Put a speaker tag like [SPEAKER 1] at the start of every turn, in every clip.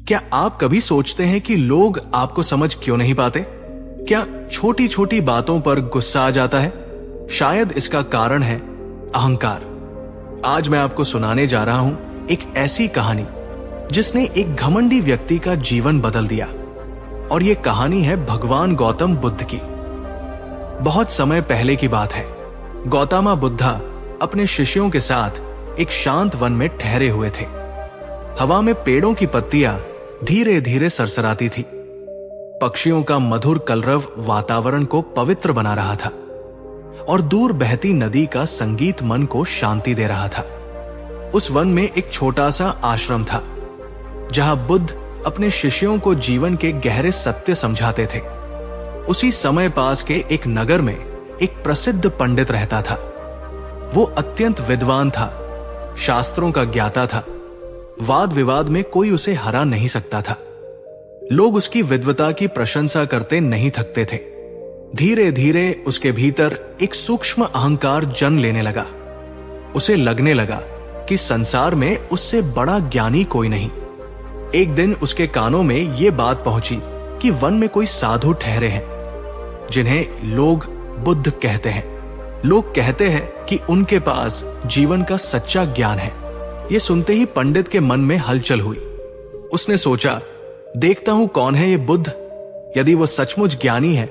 [SPEAKER 1] क्या आप कभी सोचते हैं कि लोग आपको समझ क्यों नहीं पाते? क्या छोटी छोटी बातों पर गुस्सा आ जाता है? शायद इसका कारण है अहंकार। आज मैं आपको सुनाने जा रहा हूं एक ऐसी कहानी जिसने एक घमंडी व्यक्ति का जीवन बदल दिया। और यह कहानी है भगवान गौतम बुद्ध की। बहुत समय पहले की बात है। गौतम बुद्धा अपने शिष्यों के साथ एक शांत वन में ठहरे हुए थे। हवा में पेड़ों की पत्तियां धीरे धीरे सरसराती थी। पक्षियों का मधुर कलरव वातावरण को पवित्र बना रहा था और दूर बहती नदी का संगीत मन को शांति दे रहा था। उस वन में एक छोटा सा आश्रम था जहां बुद्ध अपने शिष्यों को जीवन के गहरे सत्य समझाते थे। उसी समय पास के एक नगर में एक प्रसिद्ध पंडित रहता था। वो अत्यंत विद्वान था, शास्त्रों का ज्ञाता था। वाद विवाद में कोई उसे हरा नहीं सकता था। लोग उसकी विद्वता की प्रशंसा करते नहीं थकते थे। धीरे धीरे उसके भीतर एक सूक्ष्म अहंकार जन्म लेने लगा। उसे लगने लगा कि संसार में उससे बड़ा ज्ञानी कोई नहीं। एक दिन उसके कानों में यह बात पहुंची कि वन में कोई साधु ठहरे हैं जिन्हें लोग बुद्ध कहते हैं। लोग कहते हैं कि उनके पास जीवन का सच्चा ज्ञान है। यह सुनते ही पंडित के मन में हलचल हुई। उसने सोचा, देखता हूं कौन है ये बुद्ध। यदि वो सचमुच ज्ञानी है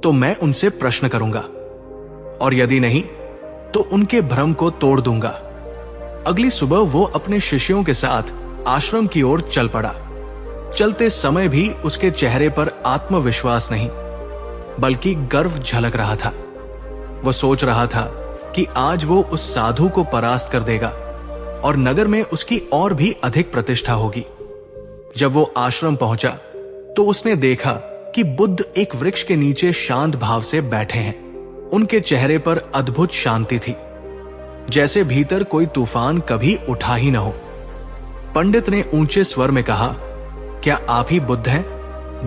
[SPEAKER 1] तो मैं उनसे प्रश्न करूंगा, और यदि नहीं तो उनके भ्रम को तोड़ दूंगा। अगली सुबह वो अपने शिष्यों के साथ आश्रम की ओर चल पड़ा। चलते समय भी उसके चेहरे पर आत्मविश्वास नहीं बल्कि गर्व झलक रहा था। वो सोच रहा था कि आज वो उस साधु को परास्त कर देगा और नगर में उसकी और भी अधिक प्रतिष्ठा होगी। जब वो आश्रम पहुंचा तो उसने देखा कि बुद्ध एक वृक्ष के नीचे शांत भाव से बैठे हैं। उनके चेहरे पर अद्भुत शांति थी, जैसे भीतर कोई तूफान कभी उठा ही न हो। पंडित ने ऊंचे स्वर में कहा, क्या आप ही बुद्ध हैं?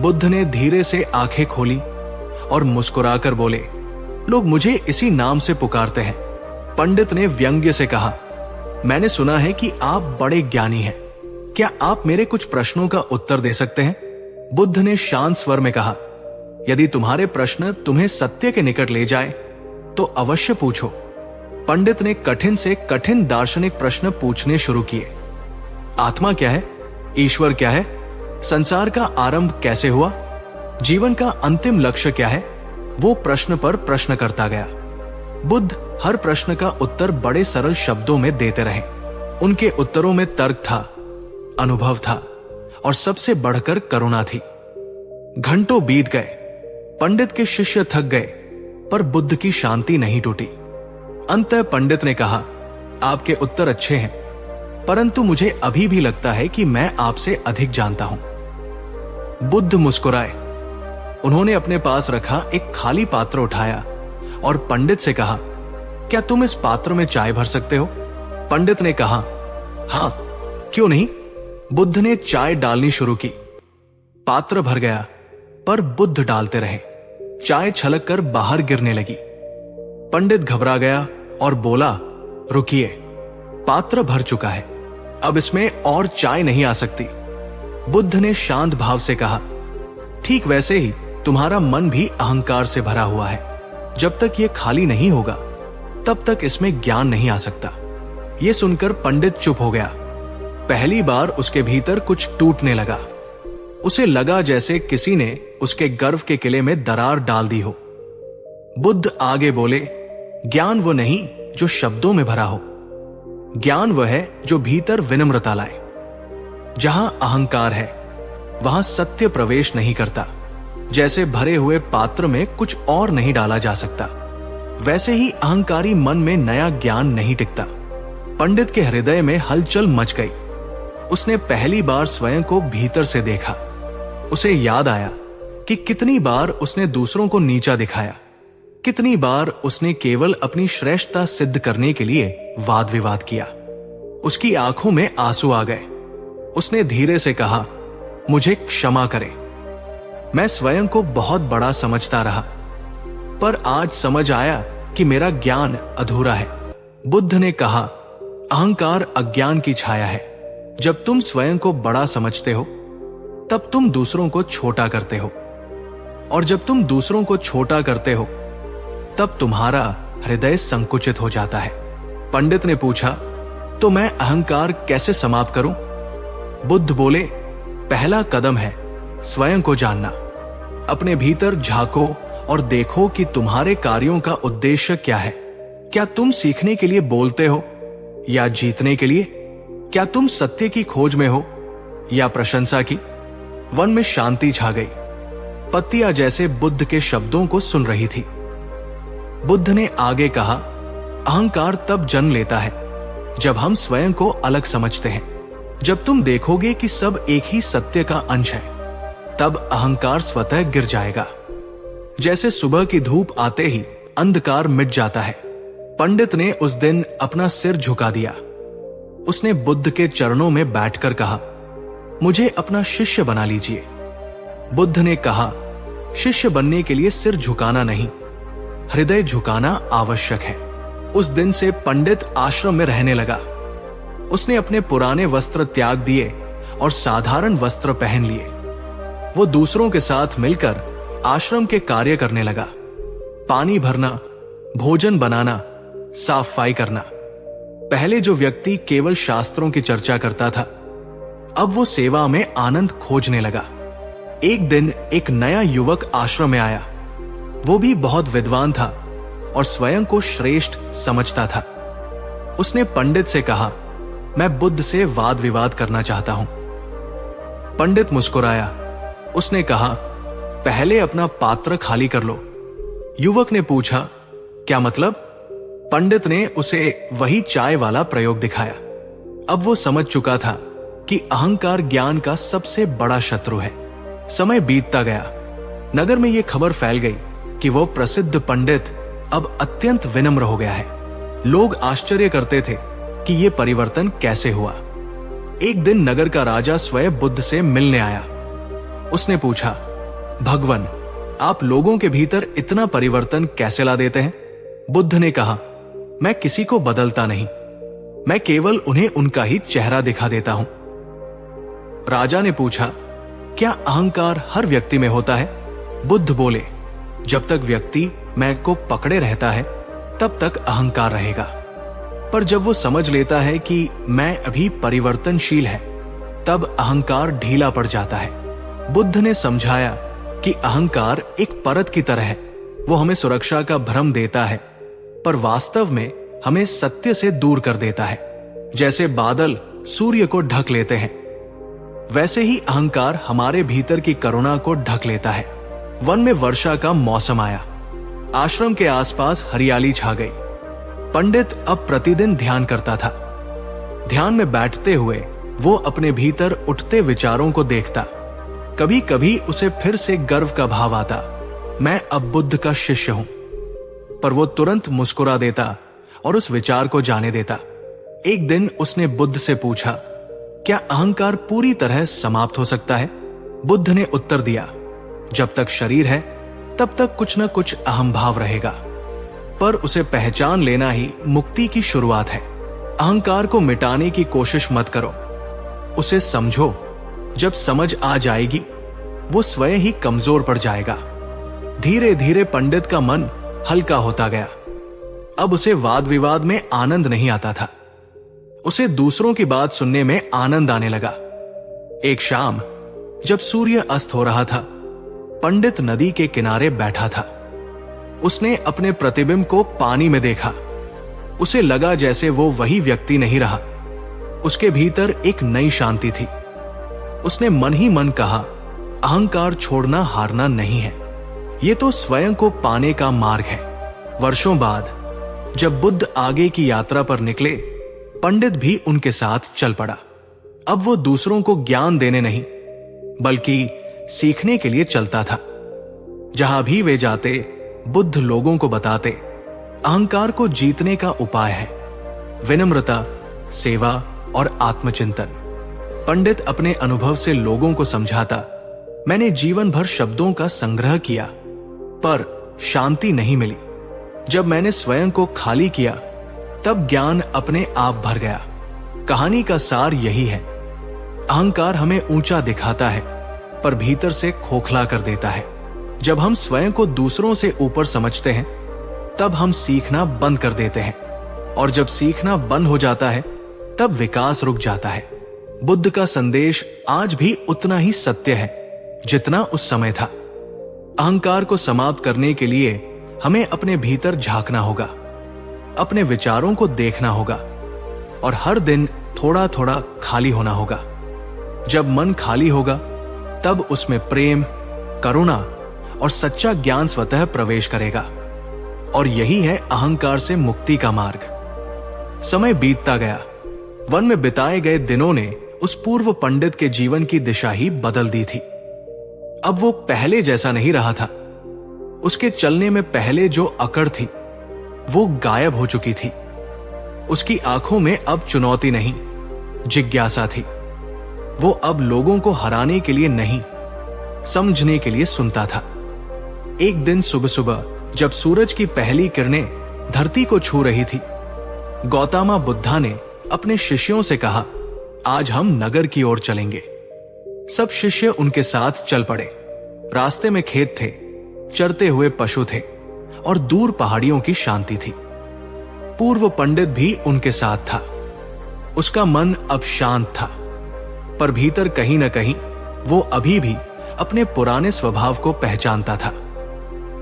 [SPEAKER 1] बुद्ध ने धीरे से आंखें खोली और मुस्कुराकर बोले, लोग मुझे इसी नाम से पुकारते हैं। पंडित ने व्यंग्य से कहा, मैंने सुना है कि आप बड़े ज्ञानी हैं। क्या आप मेरे कुछ प्रश्नों का उत्तर दे सकते हैं? बुद्ध ने शांत स्वर में कहा, यदि तुम्हारे प्रश्न तुम्हें सत्य के निकट ले जाए तो अवश्य पूछो। पंडित ने कठिन से कठिन दार्शनिक प्रश्न पूछने शुरू किए। आत्मा क्या है? ईश्वर क्या है? संसार का आरंभ कैसे हुआ? जीवन का अंतिम लक्ष्य क्या है? वो प्रश्न पर प्रश्न करता गया। बुद्ध हर प्रश्न का उत्तर बड़े सरल शब्दों में देते रहे। उनके उत्तरों में तर्क था, अनुभव था और सबसे बढ़कर करुणा थी। घंटों बीत गए। पंडित के शिष्य थक गए, पर बुद्ध की शांति नहीं टूटी। अंततः पंडित ने कहा, आपके उत्तर अच्छे हैं, परंतु मुझे अभी भी लगता है कि मैं आपसे अधिक जानता हूं। बुद्ध मुस्कुराए। उन्होंने अपने पास रखा एक खाली पात्र उठाया और पंडित से कहा, क्या तुम इस पात्र में चाय भर सकते हो? पंडित ने कहा, हां, क्यों नहीं। बुद्ध ने चाय डालनी शुरू की। पात्र भर गया, पर बुद्ध डालते रहे। चाय छलक कर बाहर गिरने लगी। पंडित घबरा गया और बोला, रुकिए, पात्र भर चुका है, अब इसमें और चाय नहीं आ सकती। बुद्ध ने शांत भाव से कहा, ठीक वैसे ही तुम्हारा मन भी अहंकार से भरा हुआ है। जब तक यह खाली नहीं होगा तब तक इसमें ज्ञान नहीं आ सकता। यह सुनकर पंडित चुप हो गया। पहली बार उसके भीतर कुछ टूटने लगा। उसे लगा जैसे किसी ने उसके गर्व के किले में दरार डाल दी हो। बुद्ध आगे बोले, ज्ञान वो नहीं जो शब्दों में भरा हो, ज्ञान वह है जो भीतर विनम्रता लाए। जहां अहंकार है वहां सत्य प्रवेश नहीं करता। जैसे भरे हुए पात्र में कुछ और नहीं डाला जा सकता, वैसे ही अहंकारी मन में नया ज्ञान नहीं टिकता। पंडित के हृदय में हलचल मच गई। उसने पहली बार स्वयं को भीतर से देखा। उसे याद आया कि कितनी बार उसने दूसरों को नीचा दिखाया, कितनी बार उसने केवल अपनी श्रेष्ठता सिद्ध करने के लिए वाद विवाद किया। उसकी आंखों में आंसू आ गए। उसने धीरे से कहा, मुझे क्षमा करें, मैं स्वयं को बहुत बड़ा समझता रहा, पर आज समझ आया कि मेरा ज्ञान अधूरा है। बुद्ध ने कहा, अहंकार अज्ञान की छाया है। जब तुम स्वयं को बड़ा समझते हो तब तुम दूसरों को छोटा करते हो, और जब तुम दूसरों को छोटा करते हो तब तुम्हारा हृदय संकुचित हो जाता है। पंडित ने पूछा, तो मैं अहंकार कैसे समाप्त करूं? बुद्ध बोले, पहला कदम है स्वयं को जानना। अपने भीतर झांको और देखो कि तुम्हारे कार्यों का उद्देश्य क्या है। क्या तुम सीखने के लिए बोलते हो या जीतने के लिए? क्या तुम सत्य की खोज में हो या प्रशंसा की? वन में शांति छा गई। पत्तियां जैसे बुद्ध के शब्दों को सुन रही थी। बुद्ध ने आगे कहा, अहंकार तब जन्म लेता है जब हम स्वयं को अलग समझते हैं। जब तुम देखोगे कि सब एक ही सत्य का अंश है, तब अहंकार स्वतः गिर जाएगा। जैसे सुबह की धूप आते ही अंधकार मिट जाता है। पंडित ने उस दिन अपना सिर झुका दिया। उसने बुद्ध के चरणों में बैठकर कहा, मुझे अपना शिष्य बना लीजिए। बुद्ध ने कहा, शिष्य बनने के लिए सिर झुकाना नहीं, हृदय झुकाना आवश्यक है। उस दिन से पंडित आश्रम में रहने लगा। उसने अपने पुराने वस्त्र त्याग दिए और साधारण वस्त्र पहन लिए। वो दूसरों के साथ मिलकर आश्रम के कार्य करने लगा। पानी भरना, भोजन बनाना, साफ सफाई करना। पहले जो व्यक्ति केवल शास्त्रों की चर्चा करता था, अब वो सेवा में आनंद खोजने लगा। एक दिन एक नया युवक आश्रम में आया। वो भी बहुत विद्वान था और स्वयं को श्रेष्ठ समझता था। उसने पंडित से कहा, मैं बुद्ध से वाद विवाद करना चाहता हूं। पंडित मुस्कुराया। उसने कहा, पहले अपना पात्र खाली कर लो। युवक ने पूछा, क्या मतलब? पंडित ने उसे वही चाय वाला प्रयोग दिखाया। अब वो समझ चुका था कि अहंकार ज्ञान का सबसे बड़ा शत्रु है। समय बीतता गया। नगर में ये खबर फैल गई कि वो प्रसिद्ध पंडित अब अत्यंत विनम्र हो गया है। लोग आश्चर्य करते थे कि ये परिवर्तन कैसे हुआ। एक दिन नगर का राजा स्वयं बुद्ध से मिलने आया। उसने पूछा, भगवान, आप लोगों के भीतर इतना परिवर्तन कैसे ला देते हैं? बुद्ध ने कहा, मैं किसी को बदलता नहीं, मैं केवल उन्हें उनका ही चेहरा दिखा देता हूं। राजा ने पूछा, क्या अहंकार हर व्यक्ति में होता है? बुद्ध बोले, जब तक व्यक्ति मैं को पकड़े रहता है तब तक अहंकार रहेगा, पर जब वो समझ लेता है कि मैं अभी परिवर्तनशील है, तब अहंकार ढीला पड़ जाता है। बुद्ध ने समझाया कि अहंकार एक परत की तरह है। वो हमें सुरक्षा का भ्रम देता है, पर वास्तव में हमें सत्य से दूर कर देता है। जैसे बादल सूर्य को ढक लेते हैं, वैसे ही अहंकार हमारे भीतर की करुणा को ढक लेता है। वन में वर्षा का मौसम आया। आश्रम के आसपास हरियाली छा गई। पंडित अब प्रतिदिन ध्यान करता था। ध्यान में बैठते हुए वो अपने भीतर उठते विचारों को देखता। कभी कभी उसे फिर से गर्व का भाव आता, मैं अब बुद्ध का शिष्य हूं। पर वो तुरंत मुस्कुरा देता और उस विचार को जाने देता। एक दिन उसने बुद्ध से पूछा, क्या अहंकार पूरी तरह समाप्त हो सकता है? बुद्ध ने उत्तर दिया, जब तक शरीर है तब तक कुछ न कुछ अहम भाव रहेगा, पर उसे पहचान लेना ही मुक्ति की शुरुआत है। अहंकार को मिटाने की कोशिश मत करो, उसे समझो। जब समझ आ जाएगी वो स्वयं ही कमजोर पड़ जाएगा। धीरे धीरे पंडित का मन हल्का होता गया। अब उसे वाद विवाद में आनंद नहीं आता था। उसे दूसरों की बात सुनने में आनंद आने लगा। एक शाम जब सूर्य अस्त हो रहा था, पंडित नदी के किनारे बैठा था। उसने अपने प्रतिबिंब को पानी में देखा। उसे लगा जैसे वो वही व्यक्ति नहीं रहा। उसके भीतर एक नई शांति थी। उसने मन ही मन कहा, अहंकार छोड़ना हारना नहीं है, ये तो स्वयं को पाने का मार्ग है। वर्षों बाद जब बुद्ध आगे की यात्रा पर निकले, पंडित भी उनके साथ चल पड़ा। अब वो दूसरों को ज्ञान देने नहीं बल्कि सीखने के लिए चलता था। जहां भी वे जाते, बुद्ध लोगों को बताते, अहंकार को जीतने का उपाय है विनम्रता, सेवा और आत्मचिंतन। पंडित अपने अनुभव से लोगों को समझाता, मैंने जीवन भर शब्दों का संग्रह किया पर शांति नहीं मिली। जब मैंने स्वयं को खाली किया तब ज्ञान अपने आप भर गया। कहानी का सार यही है, अहंकार हमें ऊंचा दिखाता है पर भीतर से खोखला कर देता है। जब हम स्वयं को दूसरों से ऊपर समझते हैं तब हम सीखना बंद कर देते हैं, और जब सीखना बंद हो जाता है तब विकास रुक जाता है। बुद्ध का संदेश आज भी उतना ही सत्य है जितना उस समय था। अहंकार को समाप्त करने के लिए हमें अपने भीतर झांकना होगा, अपने विचारों को देखना होगा और हर दिन थोड़ा थोड़ा खाली होना होगा। जब मन खाली होगा तब उसमें प्रेम, करुणा और सच्चा ज्ञान स्वतः प्रवेश करेगा, और यही है अहंकार से मुक्ति का मार्ग। समय बीतता गया। वन में बिताए गए दिनों ने उस पूर्व पंडित के जीवन की दिशा ही बदल दी थी। अब वो पहले जैसा नहीं रहा था। उसके चलने में पहले जो अकड़ थी वो गायब हो चुकी थी। उसकी आंखों में अब चुनौती नहीं, जिज्ञासा थी। वो अब लोगों को हराने के लिए नहीं, समझने के लिए सुनता था। एक दिन सुबह सुबह जब सूरज की पहली किरणें धरती को छू रही थी, गौतमा बुद्धा ने अपने शिष्यों से कहा, आज हम नगर की ओर चलेंगे। सब शिष्य उनके साथ चल पड़े। रास्ते में खेत थे, चरते हुए पशु थे और दूर पहाड़ियों की शांति थी। पूर्व पंडित भी उनके साथ था। उसका मन अब शांत था, पर भीतर कहीं न कहीं वो अभी भी अपने पुराने स्वभाव को पहचानता था।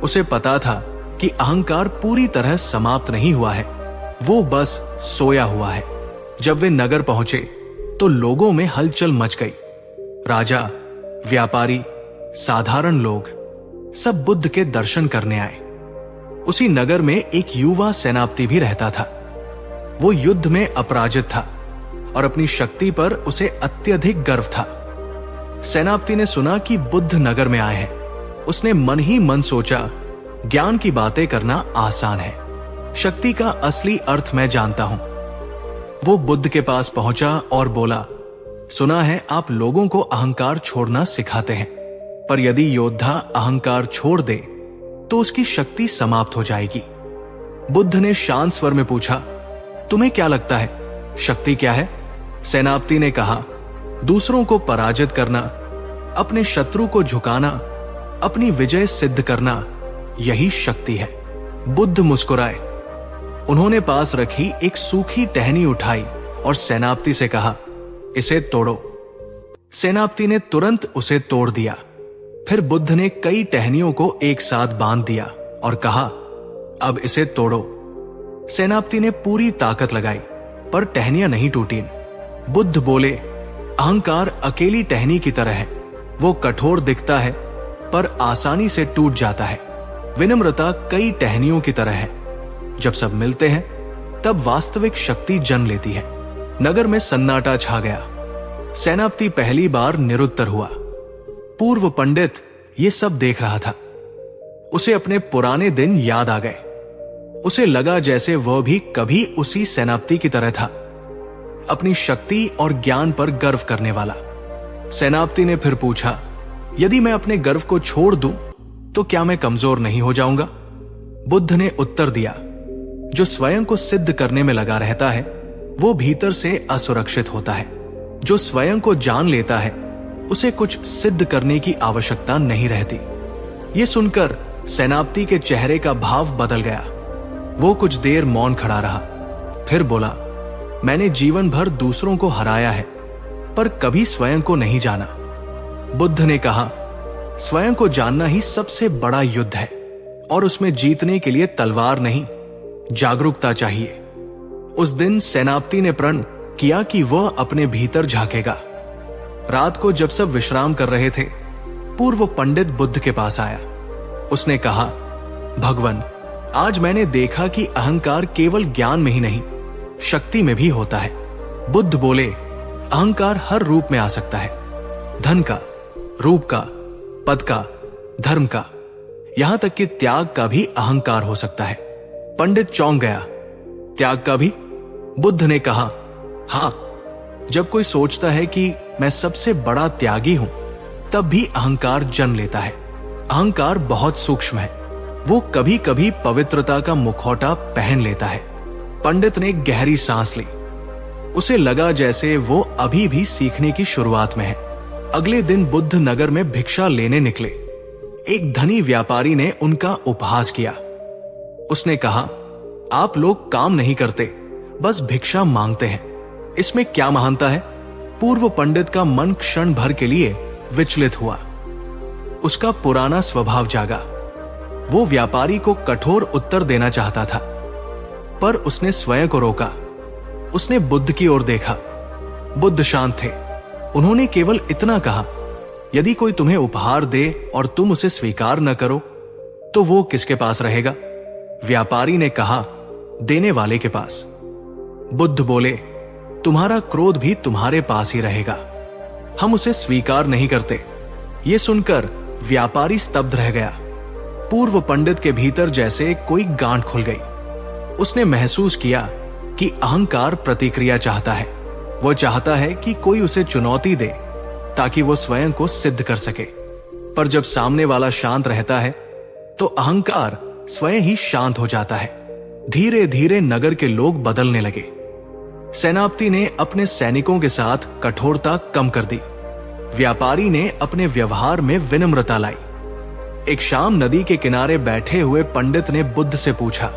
[SPEAKER 1] उसे पता था कि अहंकार पूरी तरह समाप्त नहीं हुआ है, वो बस सोया हुआ है। जब वे नगर पहुंचे तो लोगों में हलचल मच गई। राजा, व्यापारी, साधारण लोग सब बुद्ध के दर्शन करने आए। उसी नगर में एक युवा सेनापति भी रहता था। वो युद्ध में अपराजित था और अपनी शक्ति पर उसे अत्यधिक गर्व था। सेनापति ने सुना कि बुद्ध नगर में आए हैं। उसने मन ही मन सोचा, ज्ञान की बातें करना आसान है, शक्ति का असली अर्थ मैं जानता हूं। वो बुद्ध के पास पहुंचा और बोला, सुना है आप लोगों को अहंकार छोड़ना सिखाते हैं, पर यदि योद्धा अहंकार छोड़ दे तो उसकी शक्ति समाप्त हो जाएगी। बुद्ध ने शांत स्वर में पूछा, तुम्हें क्या लगता है शक्ति क्या है? सेनापति ने कहा, दूसरों को पराजित करना, अपने शत्रु को झुकाना, अपनी विजय सिद्ध करना, यही शक्ति है। बुद्ध मुस्कुराए। उन्होंने पास रखी एक सूखी टहनी उठाई और सेनापति से कहा, इसे तोड़ो। सेनापति ने तुरंत उसे तोड़ दिया। फिर बुद्ध ने कई टहनियों को एक साथ बांध दिया और कहा, अब इसे तोड़ो। सेनापति ने पूरी ताकत लगाई, पर टहनियां नहीं टूटीं। बुद्ध बोले, अहंकार अकेली टहनी की तरह है। वो कठोर दिखता है पर आसानी से टूट जाता है। विनम्रता कई टहनियों की तरह है। जब सब मिलते हैं तब वास्तविक शक्ति जन्म लेती है। नगर में सन्नाटा छा गया। सेनापति पहली बार निरुत्तर हुआ। पूर्व पंडित ये सब देख रहा था। उसे अपने पुराने दिन याद आ गए। उसे लगा जैसे वह भी कभी उसी सेनापति की तरह था, अपनी शक्ति और ज्ञान पर गर्व करने वाला। सेनापति ने फिर पूछा, यदि मैं अपने गर्व को छोड़ दूं तो क्या मैं कमजोर नहीं हो जाऊंगा? बुद्ध ने उत्तर दिया, जो स्वयं को सिद्ध करने में लगा रहता है वो भीतर से असुरक्षित होता है। जो स्वयं को जान लेता है उसे कुछ सिद्ध करने की आवश्यकता नहीं रहती। ये सुनकर सेनापति के चेहरे का भाव बदल गया। वो कुछ देर मौन खड़ा रहा, फिर बोला, मैंने जीवन भर दूसरों को हराया है पर कभी स्वयं को नहीं जाना। बुद्ध ने कहा, स्वयं को जानना ही सबसे बड़ा युद्ध है और उसमें जीतने के लिए तलवार नहीं, जागरूकता चाहिए। उस दिन सेनापति ने प्रण किया कि वह अपने भीतर झांकेगा। रात को जब सब विश्राम कर रहे थे, पूर्व पंडित बुद्ध के पास आया। उसने कहा, भगवान, आज मैंने देखा कि अहंकार केवल ज्ञान में ही नहीं, शक्ति में भी होता है। बुद्ध बोले, अहंकार हर रूप में आ सकता है, धन का, रूप का, पद का, धर्म का, यहां तक कि त्याग का भी अहंकार हो सकता है। पंडित चौंक गया। त्याग का भी? बुद्ध ने कहा, हां, जब कोई सोचता है कि मैं सबसे बड़ा त्यागी हूं तब भी अहंकार जन्म लेता है। अहंकार बहुत सूक्ष्म है, वो कभी कभी पवित्रता का मुखौटा पहन लेता है। पंडित ने गहरी सांस ली। उसे लगा जैसे वो अभी भी सीखने की शुरुआत में है। अगले दिन बुद्ध नगर में भिक्षा लेने निकले। एक धनी व्यापारी ने उनका उपहास किया। उसने कहा, आप लोग काम नहीं करते, बस भिक्षा मांगते हैं, इसमें क्या महानता है? पूर्व पंडित का मन क्षण भर के लिए विचलित हुआ। उसका पुराना स्वभाव जागा। वो व्यापारी को कठोर उत्तर देना चाहता था, पर उसने स्वयं को रोका। उसने बुद्ध की ओर देखा। बुद्ध शांत थे। उन्होंने केवल इतना कहा, यदि कोई तुम्हें उपहार दे और तुम उसे स्वीकार न करो तो वो किसके पास रहेगा? व्यापारी ने कहा, देने वाले के पास। बुद्ध बोले, तुम्हारा क्रोध भी तुम्हारे पास ही रहेगा। हम उसे स्वीकार नहीं करते। ये सुनकर व्यापारी स्तब्ध रह गया। पूर्व पंडित के भीतर जैसे कोई गांठ खुल गई। उसने महसूस किया कि अहंकार प्रतिक्रिया चाहता है। वो चाहता है कि कोई उसे चुनौती दे ताकि वो स्वयं को सिद्ध कर सके। पर जब सामने वाला शांत रहता है तो अहंकार स्वयं ही शांत हो जाता है। धीरे धीरे नगर के लोग बदलने लगे। सेनापति ने अपने सैनिकों के साथ कठोरता कम कर दी। व्यापारी ने अपने व्यवहार में विनम्रता लाई। एक शाम नदी के किनारे बैठे हुए पंडित ने बुद्ध से पूछा,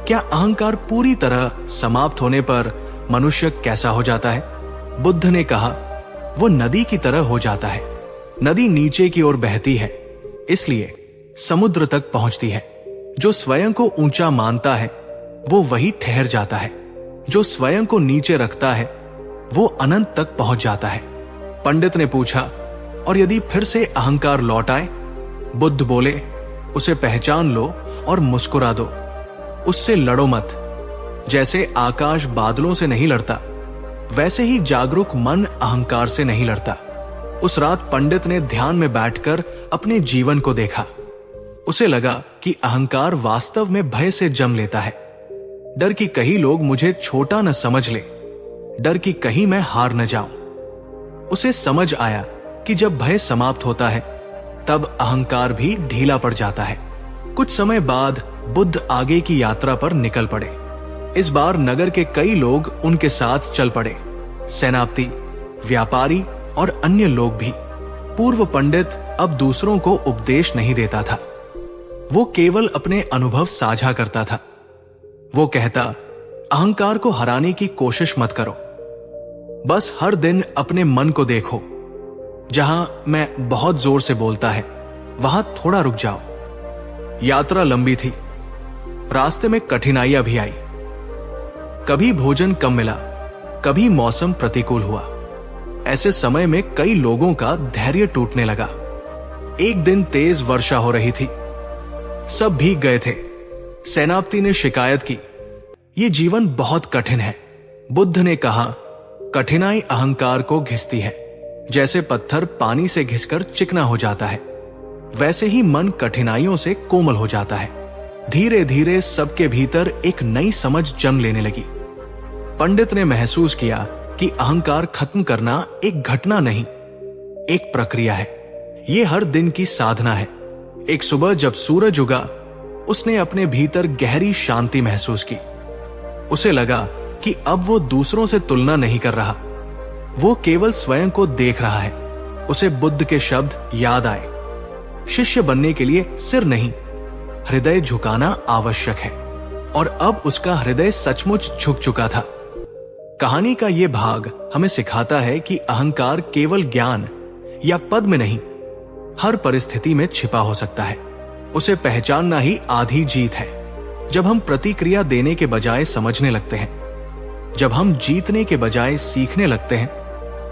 [SPEAKER 1] क्या अहंकार पूरी तरह समाप्त होने पर मनुष्य कैसा हो जाता है? बुद्ध ने कहा, वो नदी की तरह हो जाता है। नदी नीचे की ओर बहती है, इसलिए समुद्र तक पहुंचती है। जो स्वयं को ऊंचा मानता है वो वही ठहर जाता है। जो स्वयं को नीचे रखता है वो अनंत तक पहुंच जाता है। पंडित ने पूछा, और यदि फिर से अहंकार लौट आए? बुद्ध बोले, उसे पहचान लो और मुस्कुरा दो। उससे लड़ो मत। जैसे आकाश बादलों से नहीं लड़ता, वैसे ही जागरूक मन अहंकार से नहीं लड़ता। उस रात पंडित ने ध्यान में बैठकर अपने जीवन को देखा। उसे लगा कि अहंकार वास्तव में भय से जन्म लेता है। डर कि कहीं लोग मुझे छोटा न समझ ले, डर कि कहीं मैं हार न जाऊं। उसे समझ आया कि जब भय समाप्त होता है तब अहंकार भी ढीला पड़ जाता है। कुछ समय बाद बुद्ध आगे की यात्रा पर निकल पड़े। इस बार नगर के कई लोग उनके साथ चल पड़े। सेनापति, व्यापारी और अन्य लोग भी। पूर्व पंडित अब दूसरों को उपदेश नहीं देता था। वो केवल अपने अनुभव साझा करता था। वो कहता, अहंकार को हराने की कोशिश मत करो, बस हर दिन अपने मन को देखो। जहां मैं बहुत जोर से बोलता है वहां थोड़ा रुक जाओ। यात्रा लंबी थी। रास्ते में कठिनाइयां भी आई। कभी भोजन कम मिला, कभी मौसम प्रतिकूल हुआ। ऐसे समय में कई लोगों का धैर्य टूटने लगा। एक दिन तेज वर्षा हो रही थी। सब भीग गए थे। सेनापति ने शिकायत की, ये जीवन बहुत कठिन है। बुद्ध ने कहा, कठिनाई अहंकार को घिसती है। जैसे पत्थर पानी से घिसकर चिकना हो जाता है, वैसे ही मन कठिनाइयों से कोमल हो जाता है। धीरे धीरे सबके भीतर एक नई समझ जन्म लेने लगी। पंडित ने महसूस किया कि अहंकार खत्म करना एक घटना नहीं, एक प्रक्रिया है। ये हर दिन की साधना है। एक सुबह जब सूरज उगा, उसने अपने भीतर गहरी शांति महसूस की। उसे लगा कि अब वो दूसरों से तुलना नहीं कर रहा, वो केवल स्वयं को देख रहा है। उसे बुद्ध के शब्द याद आए, शिष्य बनने के लिए सिर नहीं, हृदय झुकाना आवश्यक है। और अब उसका हृदय सचमुच झुक चुका था। कहानी का यह भाग हमें सिखाता है कि अहंकार केवल ज्ञान या पद में नहीं, हर परिस्थिति में छिपा हो सकता है। उसे पहचानना ही आधी जीत है। जब हम प्रतिक्रिया देने के बजाय समझने लगते हैं, जब हम जीतने के बजाय सीखने लगते हैं,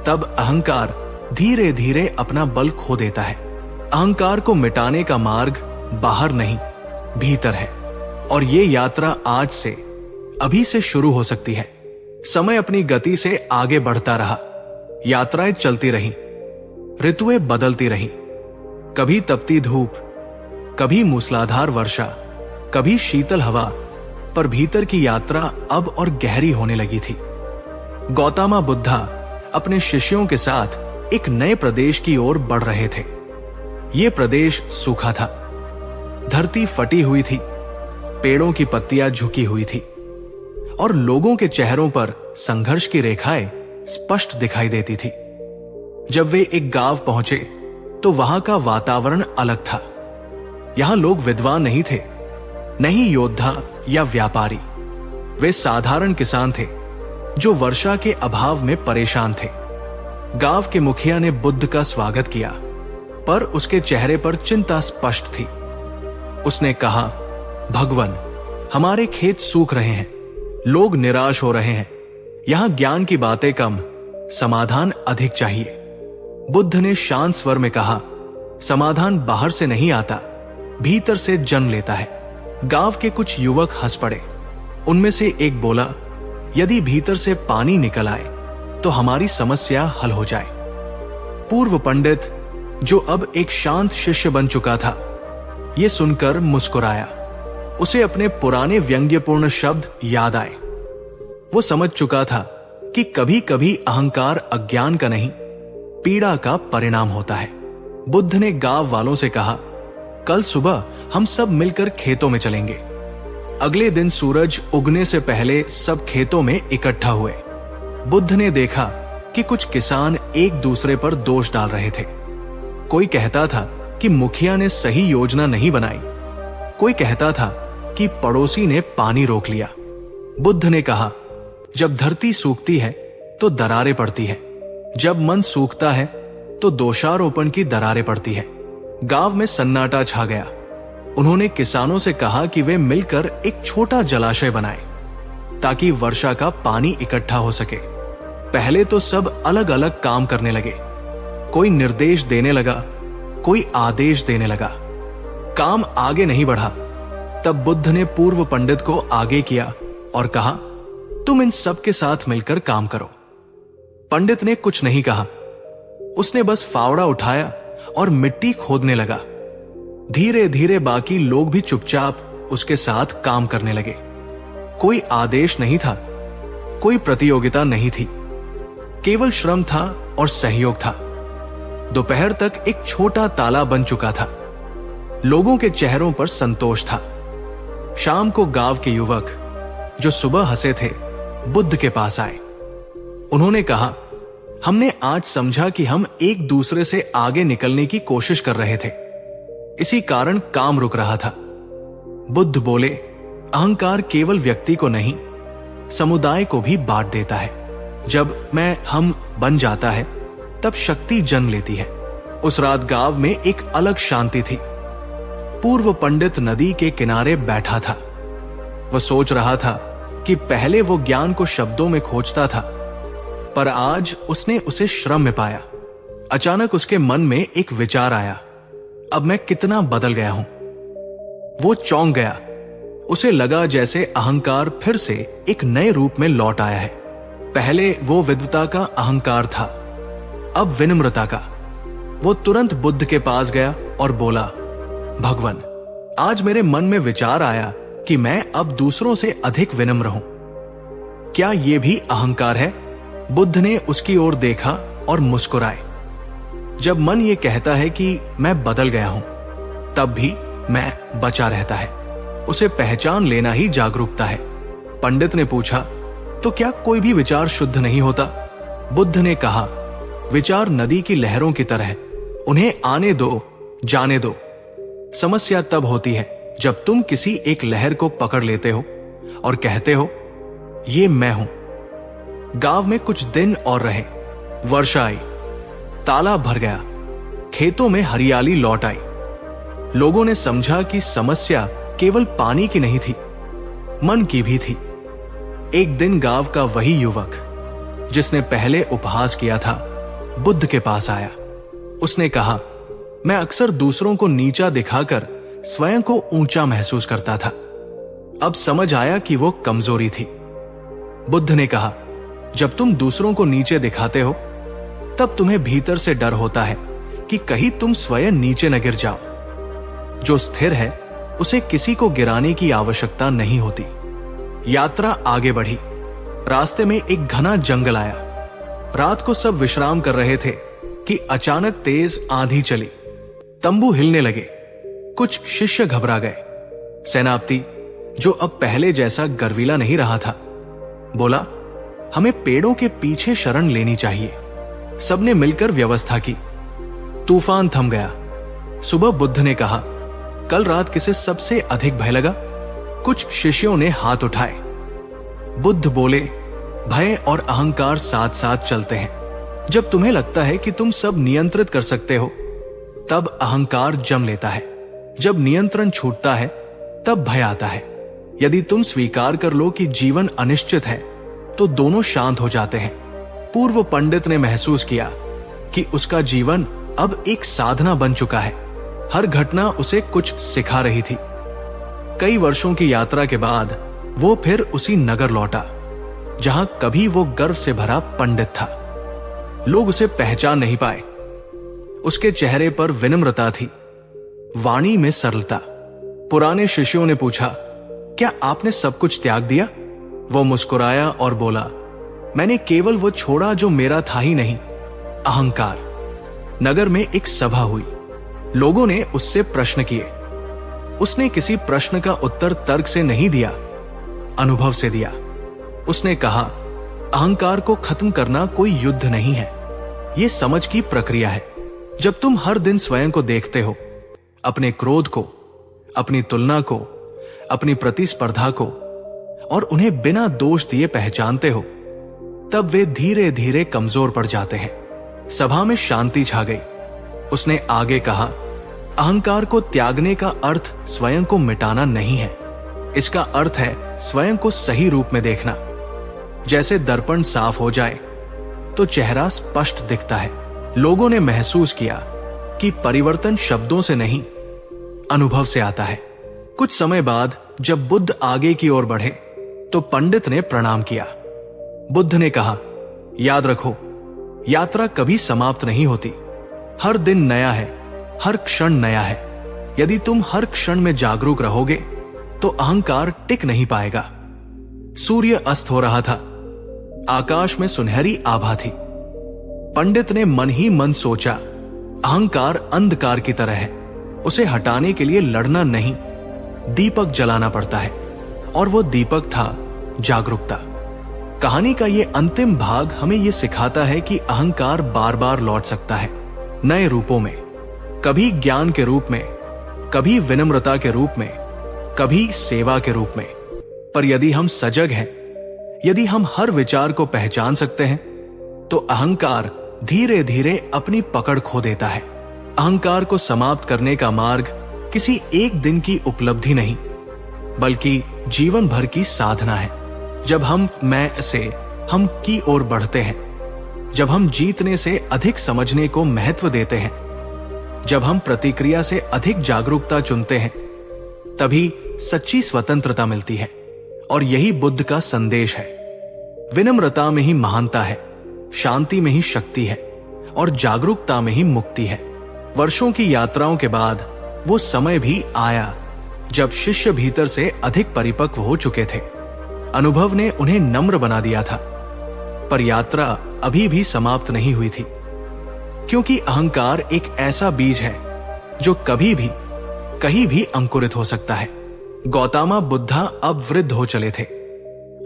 [SPEAKER 1] तब अहंकार धीरे धीरे अपना बल खो देता है। अहंकार को मिटाने का मार्ग बाहर नहीं, भीतर है। और ये यात्रा आज से, अभी से शुरू हो सकती है। समय अपनी गति से आगे बढ़ता रहा। यात्राएं चलती रहीं, ऋतुएं बदलती रहीं। कभी तपती धूप, कभी मूसलाधार वर्षा, कभी शीतल हवा, पर भीतर की यात्रा अब और गहरी होने लगी थी। गौतम बुद्धा अपने शिष्यों के साथ एक नए प्रदेश की ओर बढ़ रहे थे। यह प्रदेश सूखा था, धरती फटी हुई थी, पेड़ों की पत्तियां झुकी हुई थी और लोगों के चेहरों पर संघर्ष की रेखाएं स्पष्ट दिखाई देती थी। जब वे एक गांव पहुंचे तो वहां का वातावरण अलग था। यहां लोग विद्वान नहीं थे, नहीं योद्धा या व्यापारी। वे साधारण किसान थे जो वर्षा के अभाव में परेशान थे। गांव के मुखिया ने बुद्ध का स्वागत किया, पर उसके चेहरे पर चिंता स्पष्ट थी। उसने कहा, भगवन, हमारे खेत सूख रहे हैं, लोग निराश हो रहे हैं। यहां ज्ञान की बातें कम, समाधान अधिक चाहिए। बुद्ध ने शांत स्वर में कहा, समाधान बाहर से नहीं आता, भीतर से जन्म लेता है। गांव के कुछ युवक हंस पड़े। उनमें से एक बोला, यदि भीतर से पानी निकल आए तो हमारी समस्या हल हो जाए। पूर्व पंडित, जो अब एक शांत शिष्य बन चुका था, यह सुनकर मुस्कुराया। उसे अपने पुराने व्यंग्यपूर्ण शब्द याद आए। वो समझ चुका था कि कभी कभी अहंकार अज्ञान का नहीं, पीड़ा का परिणाम होता है। बुद्ध ने गांव वालों से कहा, कल सुबह हम सब मिलकर खेतों में चलेंगे। अगले दिन सूरज उगने से पहले सब खेतों में इकट्ठा हुए। बुद्ध ने देखा कि कुछ किसान एक दूसरे पर दोष डाल रहे थे। कोई कहता था कि मुखिया ने सही योजना नहीं बनाई, कोई कहता था कि पड़ोसी ने पानी रोक लिया। बुद्ध ने कहा, जब धरती सूखती है तो दरारें पड़ती है, जब मन सूखता है तो दोषारोपण की दरारें पड़ती है। गांव में सन्नाटा छा गया। उन्होंने किसानों से कहा कि वे मिलकर एक छोटा जलाशय बनाएं ताकि वर्षा का पानी इकट्ठा हो सके। पहले तो सब अलग अलग काम करने लगे। कोई निर्देश देने लगा, कोई आदेश देने लगा। काम आगे नहीं बढ़ा। तब बुद्ध ने पूर्व पंडित को आगे किया और कहा, तुम इन सब के साथ मिलकर काम करो। पंडित ने कुछ नहीं कहा। उसने बस फावड़ा उठाया और मिट्टी खोदने लगा। धीरे धीरे बाकी लोग भी चुपचाप उसके साथ काम करने लगे। कोई आदेश नहीं था, कोई प्रतियोगिता नहीं थी, केवल श्रम था और सहयोग था। दोपहर तक एक छोटा ताला बन चुका था। लोगों के चेहरों पर संतोष था। शाम को गांव के युवक, जो सुबह हंसे थे, बुद्ध के पास आए। उन्होंने कहा, हमने आज समझा कि हम एक दूसरे से आगे निकलने की कोशिश कर रहे थे, इसी कारण काम रुक रहा था। बुद्ध बोले, अहंकार केवल व्यक्ति को नहीं, समुदाय को भी बांट देता है। जब मैं हम बन जाता है तब शक्ति जन्म लेती है। उस रात गांव में एक अलग शांति थी। पूर्व पंडित नदी के किनारे बैठा था। वह सोच रहा था कि पहले वो ज्ञान को शब्दों में खोजता था, पर आज उसने उसे श्रम में पाया। अचानक उसके मन में एक विचार आया, अब मैं कितना बदल गया हूं। वो चौंक गया। उसे लगा जैसे अहंकार फिर से एक नए रूप में लौट आया है। पहले वो विद्वता का अहंकार था, अब विनम्रता का। वो तुरंत बुद्ध के पास गया और बोला, भगवन, आज मेरे मन में विचार आया कि मैं अब दूसरों से अधिक विनम्र हूं। क्या यह भी अहंकार है? बुद्ध ने उसकी ओर देखा और मुस्कुराए। जब मन ये कहता है कि मैं बदल गया हूं, तब भी मैं बचा रहता है। उसे पहचान लेना ही जागरूकता है। पंडित ने पूछा, तो क्या कोई भी विचार शुद्ध नहीं होता? बुद्ध ने कहा, विचार नदी की लहरों की तरह है, उन्हें आने दो, जाने दो। समस्या तब होती है जब तुम किसी एक लहर को पकड़ लेते हो और कहते हो, ये मैं हूं। गांव में कुछ दिन और रहे। वर्षा आई, तालाब भर गया, खेतों में हरियाली लौट आई। लोगों ने समझा कि समस्या केवल पानी की नहीं थी, मन की भी थी। एक दिन गांव का वही युवक जिसने पहले उपहास किया था, बुद्ध के पास आया। उसने कहा, मैं अक्सर दूसरों को नीचा दिखाकर स्वयं को ऊंचा महसूस करता था। अब समझ आया कि वो कमजोरी थी। बुद्ध ने कहा, जब तुम दूसरों को नीचे दिखाते हो, तब तुम्हें भीतर से डर होता है कि कहीं तुम स्वयं नीचे न गिर जाओ। जो स्थिर है उसे किसी को गिराने की आवश्यकता नहीं होती। यात्रा आगे बढ़ी। रास्ते में एक घना जंगल आया। रात को सब विश्राम कर रहे थे कि अचानक तेज आंधी चली। तंबू हिलने लगे। कुछ शिष्य घबरा गए। सेनापति, जो अब पहले जैसा गर्वीला नहीं रहा था, बोला, हमें पेड़ों के पीछे शरण लेनी चाहिए। सबने मिलकर व्यवस्था की। तूफान थम गया। सुबह बुद्ध ने कहा, कल रात किसे सबसे अधिक भय लगा? कुछ शिष्यों ने हाथ उठाए। बुद्ध बोले, भय और अहंकार साथ साथ चलते हैं। जब तुम्हें लगता है कि तुम सब नियंत्रित कर सकते हो, तब अहंकार जम लेता है। जब नियंत्रण छूटता है, तब भय आता है। यदि तुम स्वीकार कर लो कि जीवन अनिश्चित है, तो दोनों शांत हो जाते हैं। पूर्व पंडित ने महसूस किया कि उसका जीवन अब एक साधना बन चुका है। हर घटना उसे कुछ सिखा रही थी। कई वर्षों की यात्रा के बाद वो फिर उसी नगर लौटा जहां कभी वो गर्व से भरा पंडित था। लोग उसे पहचान नहीं पाए। उसके चेहरे पर विनम्रता थी, वाणी में सरलता। पुराने शिष्यों ने पूछा, क्या आपने सब कुछ त्याग दिया? वो मुस्कुराया और बोला, मैंने केवल वो छोड़ा जो मेरा था ही नहीं, अहंकार। नगर में एक सभा हुई। लोगों ने उससे प्रश्न किए। उसने किसी प्रश्न का उत्तर तर्क से नहीं दिया, अनुभव से दिया। उसने कहा, अहंकार को खत्म करना कोई युद्ध नहीं है, यह समझ की प्रक्रिया है। जब तुम हर दिन स्वयं को देखते हो, अपने क्रोध को, अपनी तुलना को, अपनी प्रतिस्पर्धा को, और उन्हें बिना दोष दिए पहचानते हो, तब वे धीरे धीरे कमजोर पड़ जाते हैं। सभा में शांति छा गई। उसने आगे कहा, अहंकार को त्यागने का अर्थ स्वयं को मिटाना नहीं है। इसका अर्थ है स्वयं को सही रूप में देखना। जैसे दर्पण साफ हो जाए तो चेहरा स्पष्ट दिखता है। लोगों ने महसूस किया कि परिवर्तन शब्दों से नहीं, अनुभव से आता है। कुछ समय बाद जब बुद्ध आगे की ओर बढ़े तो पंडित ने प्रणाम किया। बुद्ध ने कहा, याद रखो, यात्रा कभी समाप्त नहीं होती। हर दिन नया है, हर क्षण नया है। यदि तुम हर क्षण में जागरूक रहोगे तो अहंकार टिक नहीं पाएगा। सूर्य अस्त हो रहा था। आकाश में सुनहरी आभा थी। पंडित ने मन ही मन सोचा, अहंकार अंधकार की तरह है, उसे हटाने के लिए लड़ना नहीं, दीपक जलाना पड़ता है। और वो दीपक था जागरूकता। कहानी का ये अंतिम भाग हमें ये सिखाता है कि अहंकार बार बार लौट सकता है, नए रूपों में। कभी ज्ञान के रूप में, कभी विनम्रता के रूप में, कभी सेवा के रूप में। पर यदि हम सजग हैं, यदि हम हर विचार को पहचान सकते हैं, तो अहंकार धीरे धीरे अपनी पकड़ खो देता है। अहंकार को समाप्त करने का मार्ग किसी एक दिन की उपलब्धि नहीं, बल्कि जीवन भर की साधना है। जब हम मैं से हम की ओर बढ़ते हैं, जब हम जीतने से अधिक समझने को महत्व देते हैं, जब हम प्रतिक्रिया से अधिक जागरूकता चुनते हैं, तभी सच्ची स्वतंत्रता मिलती है। और यही बुद्ध का संदेश है। विनम्रता में ही महानता है, शांति में ही शक्ति है, और जागरूकता में ही मुक्ति है। वर्षों की यात्राओं के बाद वो समय भी आया जब शिष्य भीतर से अधिक परिपक्व हो चुके थे। अनुभव ने उन्हें नम्र बना दिया था। पर यात्रा अभी भी समाप्त नहीं हुई थी, क्योंकि अहंकार एक ऐसा बीज है जो कभी भी कहीं भी अंकुरित हो सकता है। गौतमा बुद्धा अब वृद्ध हो चले थे।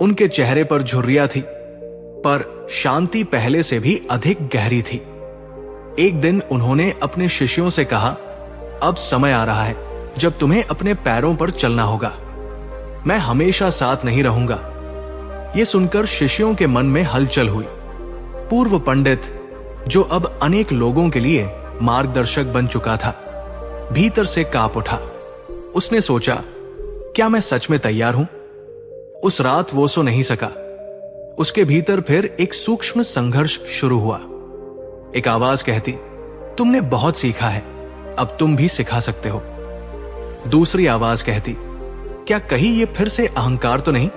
[SPEAKER 1] उनके चेहरे पर झुर्रियां थी, पर शांति पहले से भी अधिक गहरी थी। एक दिन उन्होंने अपने शिष्यों से कहा, अब समय आ रहा है जब तुम्हें अपने पैरों पर चलना होगा। मैं हमेशा साथ नहीं रहूंगा। यह सुनकर शिष्यों के मन में हलचल हुई। पूर्व पंडित, जो अब अनेक लोगों के लिए मार्गदर्शक बन चुका था, भीतर से कांप उठा। उसने सोचा, क्या मैं सच में तैयार हूं? उस रात वो सो नहीं सका। उसके भीतर फिर एक सूक्ष्म संघर्ष शुरू हुआ। एक आवाज कहती, तुमने बहुत सीखा है, अब तुम भी सिखा सकते हो। दूसरी आवाज कहती, क्या कहीं ये फिर से अहंकार तो नहीं?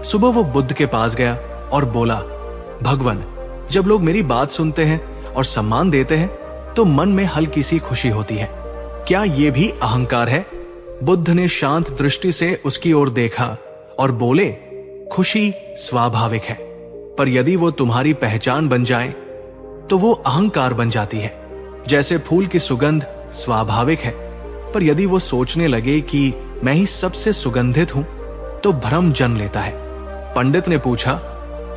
[SPEAKER 1] सुबह वो बुद्ध के पास गया और बोला, भगवान, जब लोग मेरी बात सुनते हैं और सम्मान देते हैं तो मन में हल्की सी खुशी होती है। क्या ये भी अहंकार है? बुद्ध ने शांत दृष्टि से उसकी ओर देखा और बोले, खुशी स्वाभाविक है, पर यदि वो तुम्हारी पहचान बन जाए तो वो अहंकार बन जाती है। जैसे फूल की सुगंध स्वाभाविक है, पर यदि वो सोचने लगे कि मैं ही सबसे सुगंधित हूं तो भ्रम जन्म लेता है। पंडित ने पूछा,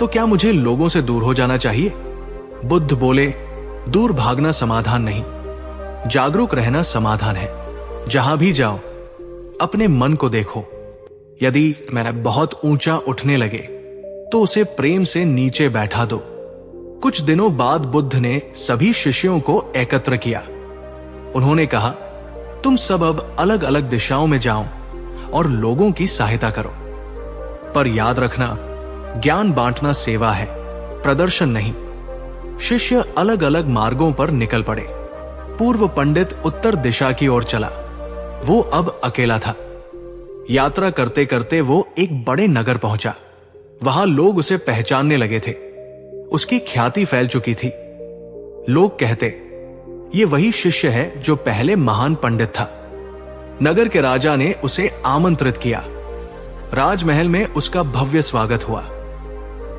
[SPEAKER 1] तो क्या मुझे लोगों से दूर हो जाना चाहिए? बुद्ध बोले, दूर भागना समाधान नहीं, जागरूक रहना समाधान है। जहां भी जाओ अपने मन को देखो। यदि मैं बहुत ऊंचा उठने लगे तो उसे प्रेम से नीचे बैठा दो। कुछ दिनों बाद बुद्ध ने सभी शिष्यों को एकत्र किया। उन्होंने कहा, तुम सब अब अलग अलग दिशाओं में जाओ और लोगों की सहायता करो। पर याद रखना, ज्ञान बांटना सेवा है, प्रदर्शन नहीं। शिष्य अलग अलग मार्गों पर निकल पड़े। पूर्व पंडित उत्तर दिशा की ओर चला। वो अब अकेला था। यात्रा करते करते वो एक बड़े नगर पहुंचा। वहां लोग उसे पहचानने लगे थे। उसकी ख्याति फैल चुकी थी। लोग कहते, ये वही शिष्य है जो पहले महान पंडित था। नगर के राजा ने उसे आमंत्रित किया। राजमहल में उसका भव्य स्वागत हुआ।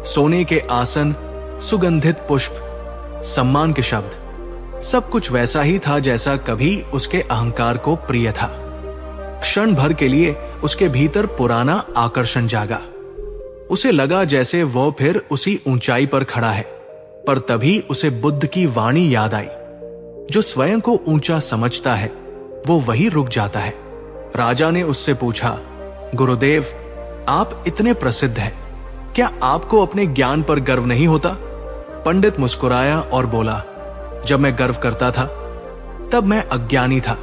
[SPEAKER 1] सोने के आसन, सुगंधित पुष्प, सम्मान के शब्द, सब कुछ वैसा ही था जैसा कभी उसके अहंकार को प्रिय था। क्षण भर के लिए उसके भीतर पुराना आकर्षण जागा। उसे लगा जैसे वह फिर उसी ऊंचाई पर खड़ा है। पर तभी उसे बुद्ध की वाणी याद आई। जो स्वयं को ऊंचा समझता है वो वही रुक जाता है। राजा ने उससे पूछा, गुरुदेव, आप इतने प्रसिद्ध हैं, क्या आपको अपने ज्ञान पर गर्व नहीं होता? पंडित मुस्कुराया और बोला, जब मैं गर्व करता था तब मैं अज्ञानी था।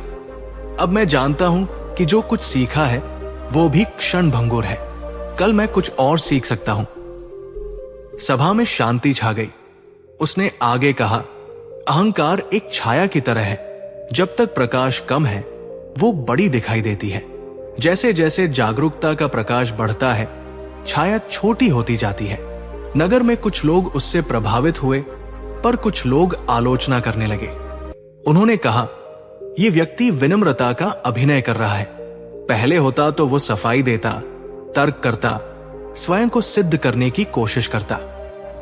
[SPEAKER 1] अब मैं जानता हूं कि जो कुछ सीखा है वो भी क्षण भंगुर है। कल मैं कुछ और सीख सकता हूं। सभा में शांति छा गई। उसने आगे कहा, अहंकार एक छाया की तरह है। जब तक प्रकाश कम है वो बड़ी दिखाई देती है। जैसे जैसे जागरूकता का प्रकाश बढ़ता है, छाया छोटी होती जाती है। नगर में कुछ लोग उससे प्रभावित हुए, पर कुछ लोग आलोचना करने लगे। उन्होंने कहा, यह व्यक्ति विनम्रता का अभिनय कर रहा है। पहले होता तो वो सफाई देता, तर्क करता, स्वयं को सिद्ध करने की कोशिश करता,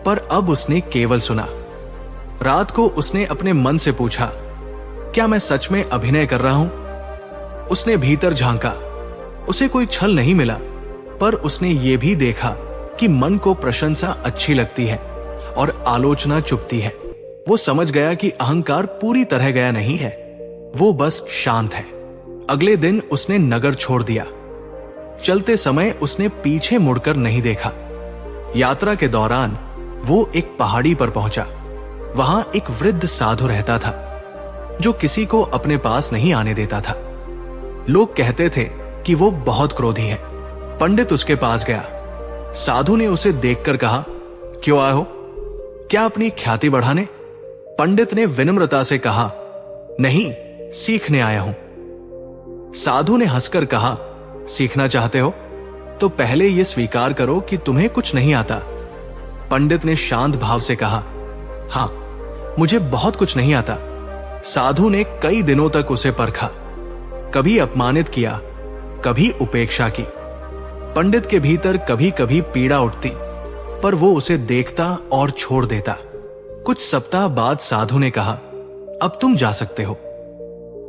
[SPEAKER 1] पर अब उसने केवल सुना। रात को उसने अपने मन से पूछा, क्या मैं सच में अभिनय कर रहा हूं? उसने भीतर झांका। उसे कोई छल नहीं मिला, पर उसने ये भी देखा कि मन को प्रशंसा अच्छी लगती है और आलोचना चुभती है। वो समझ गया कि अहंकार पूरी तरह गया नहीं है, वो बस शांत है। अगले दिन उसने नगर छोड़ दिया। चलते समय उसने पीछे मुड़कर नहीं देखा। यात्रा के दौरान वो एक पहाड़ी पर पहुंचा। वहां एक वृद्ध साधु रहता था जो किसी को अपने पास नहीं आने देता था। लोग कहते थे कि वो बहुत क्रोधी है। पंडित उसके पास गया। साधु ने उसे देखकर कहा, क्यों आए हो? क्या अपनी ख्याति बढ़ाने? पंडित ने विनम्रता से कहा, नहीं, सीखने आया हूं। साधु ने हंसकर कहा, सीखना चाहते हो तो पहले यह स्वीकार करो कि तुम्हें कुछ नहीं आता। पंडित ने शांत भाव से कहा, हां, मुझे बहुत कुछ नहीं आता। साधु ने कई दिनों तक उसे परखा, कभी अपमानित किया, कभी उपेक्षा की। पंडित के भीतर कभी कभी पीड़ा उठती, पर वो उसे देखता और छोड़ देता। कुछ सप्ताह बाद साधु ने कहा, अब तुम जा सकते हो।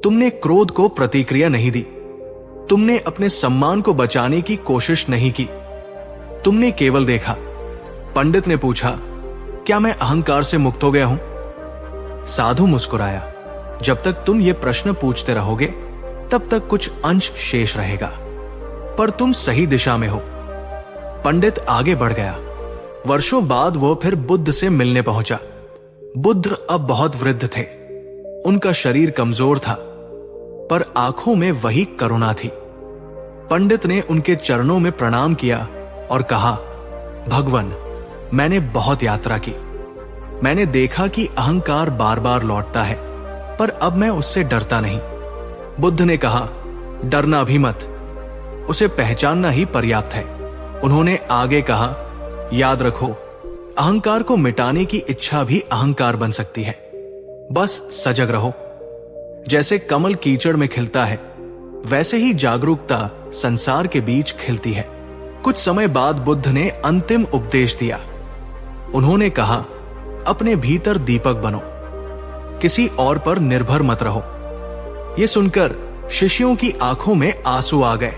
[SPEAKER 1] तुमने क्रोध को प्रतिक्रिया नहीं दी, तुमने अपने सम्मान को बचाने की कोशिश नहीं की, तुमने केवल देखा। पंडित ने पूछा, क्या मैं अहंकार से मुक्त हो गया हूं? साधु मुस्कुराया, जब तक तुम ये प्रश्न पूछते रहोगे तब तक कुछ अंश शेष रहेगा, पर तुम सही दिशा में हो। पंडित आगे बढ़ गया। वर्षों बाद वो फिर बुद्ध से मिलने पहुंचा। बुद्ध अब बहुत वृद्ध थे। उनका शरीर कमजोर था, पर आंखों में वही करुणा थी। पंडित ने उनके चरणों में प्रणाम किया और कहा, भगवन, मैंने बहुत यात्रा की। मैंने देखा कि अहंकार बार बार लौटता है, पर अब मैं उससे डरता नहीं। बुद्ध ने कहा, डरना भी मत, उसे पहचानना ही पर्याप्त है। उन्होंने आगे कहा, याद रखो, अहंकार को मिटाने की इच्छा भी अहंकार बन सकती है। बस सजग रहो। जैसे कमल कीचड़ में खिलता है, वैसे ही जागरूकता संसार के बीच खिलती है। कुछ समय बाद बुद्ध ने अंतिम उपदेश दिया। उन्होंने कहा, अपने भीतर दीपक बनो, किसी और पर निर्भर मत रहो। यह सुनकर शिष्यों की आंखों में आंसू आ गए।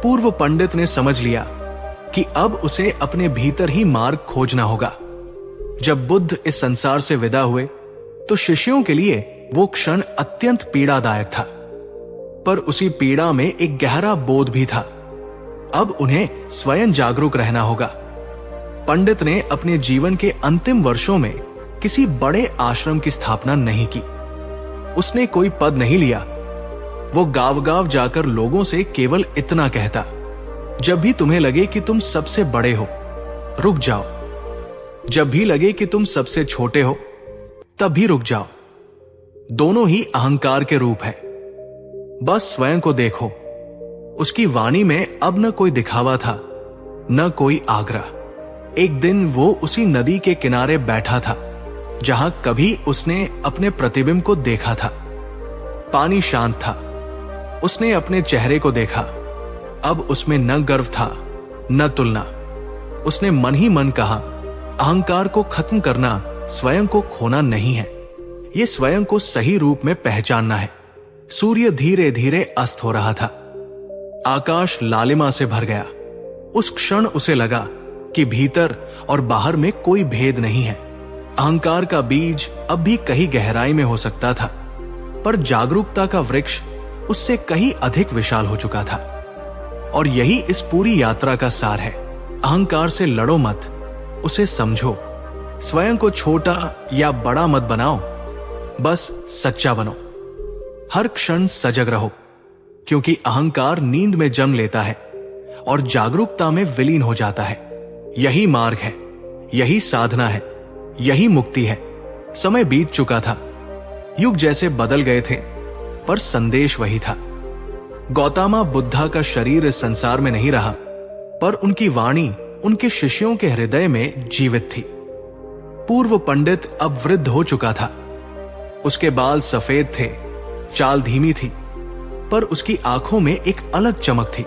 [SPEAKER 1] पूर्व पंडित ने समझ लिया कि अब उसे अपने भीतर ही मार्ग खोजना होगा। जब बुद्ध इस संसार से विदा हुए तो शिष्यों के लिए वो क्षण अत्यंत पीड़ादायक था, पर उसी पीड़ा में एक गहरा बोध भी था। अब उन्हें स्वयं जागरूक रहना होगा। पंडित ने अपने जीवन के अंतिम वर्षों में किसी बड़े आश्रम की स्थापना नहीं की। उसने कोई पद नहीं लिया। वो गांव-गांव जाकर लोगों से केवल इतना कहता, जब भी तुम्हें लगे कि तुम सबसे बड़े हो, रुक जाओ। जब भी लगे कि तुम सबसे छोटे हो, तब भी रुक जाओ। दोनों ही अहंकार के रूप है। बस स्वयं को देखो। उसकी वाणी में अब न कोई दिखावा था, न कोई आग्रह। एक दिन वो उसी नदी के किनारे बैठा था जहां कभी उसने अपने प्रतिबिंब को देखा था। पानी शांत था। उसने अपने चेहरे को देखा। अब उसमें न गर्व था, न तुलना। उसने मन ही मन कहा, अहंकार को खत्म करना स्वयं को खोना नहीं है, ये स्वयं को सही रूप में पहचानना है। सूर्य धीरे धीरे अस्त हो रहा था। आकाश लालिमा से भर गया। उस क्षण उसे लगा कि भीतर और बाहर में कोई भेद नहीं है। अहंकार का बीज अब भी कहीं गहराई में हो सकता था, पर जागरूकता का वृक्ष उससे कहीं अधिक विशाल हो चुका था। और यही इस पूरी यात्रा का सार है। अहंकार से लड़ो मत, उसे समझो। स्वयं को छोटा या बड़ा मत बनाओ, बस सच्चा बनो। हर क्षण सजग रहो, क्योंकि अहंकार नींद में जन्म लेता है और जागरूकता में विलीन हो जाता है। यही मार्ग है, यही साधना है, यही मुक्ति है। समय बीत चुका था। युग जैसे बदल गए थे, पर संदेश वही था। गौतमा बुद्धा का शरीर इस संसार में नहीं रहा, पर उनकी वाणी उनके शिष्यों के हृदय में जीवित थी। पूर्व पंडित अब वृद्ध हो चुका था। उसके बाल सफेद थे, चाल धीमी थी, पर उसकी आंखों में एक अलग चमक थी।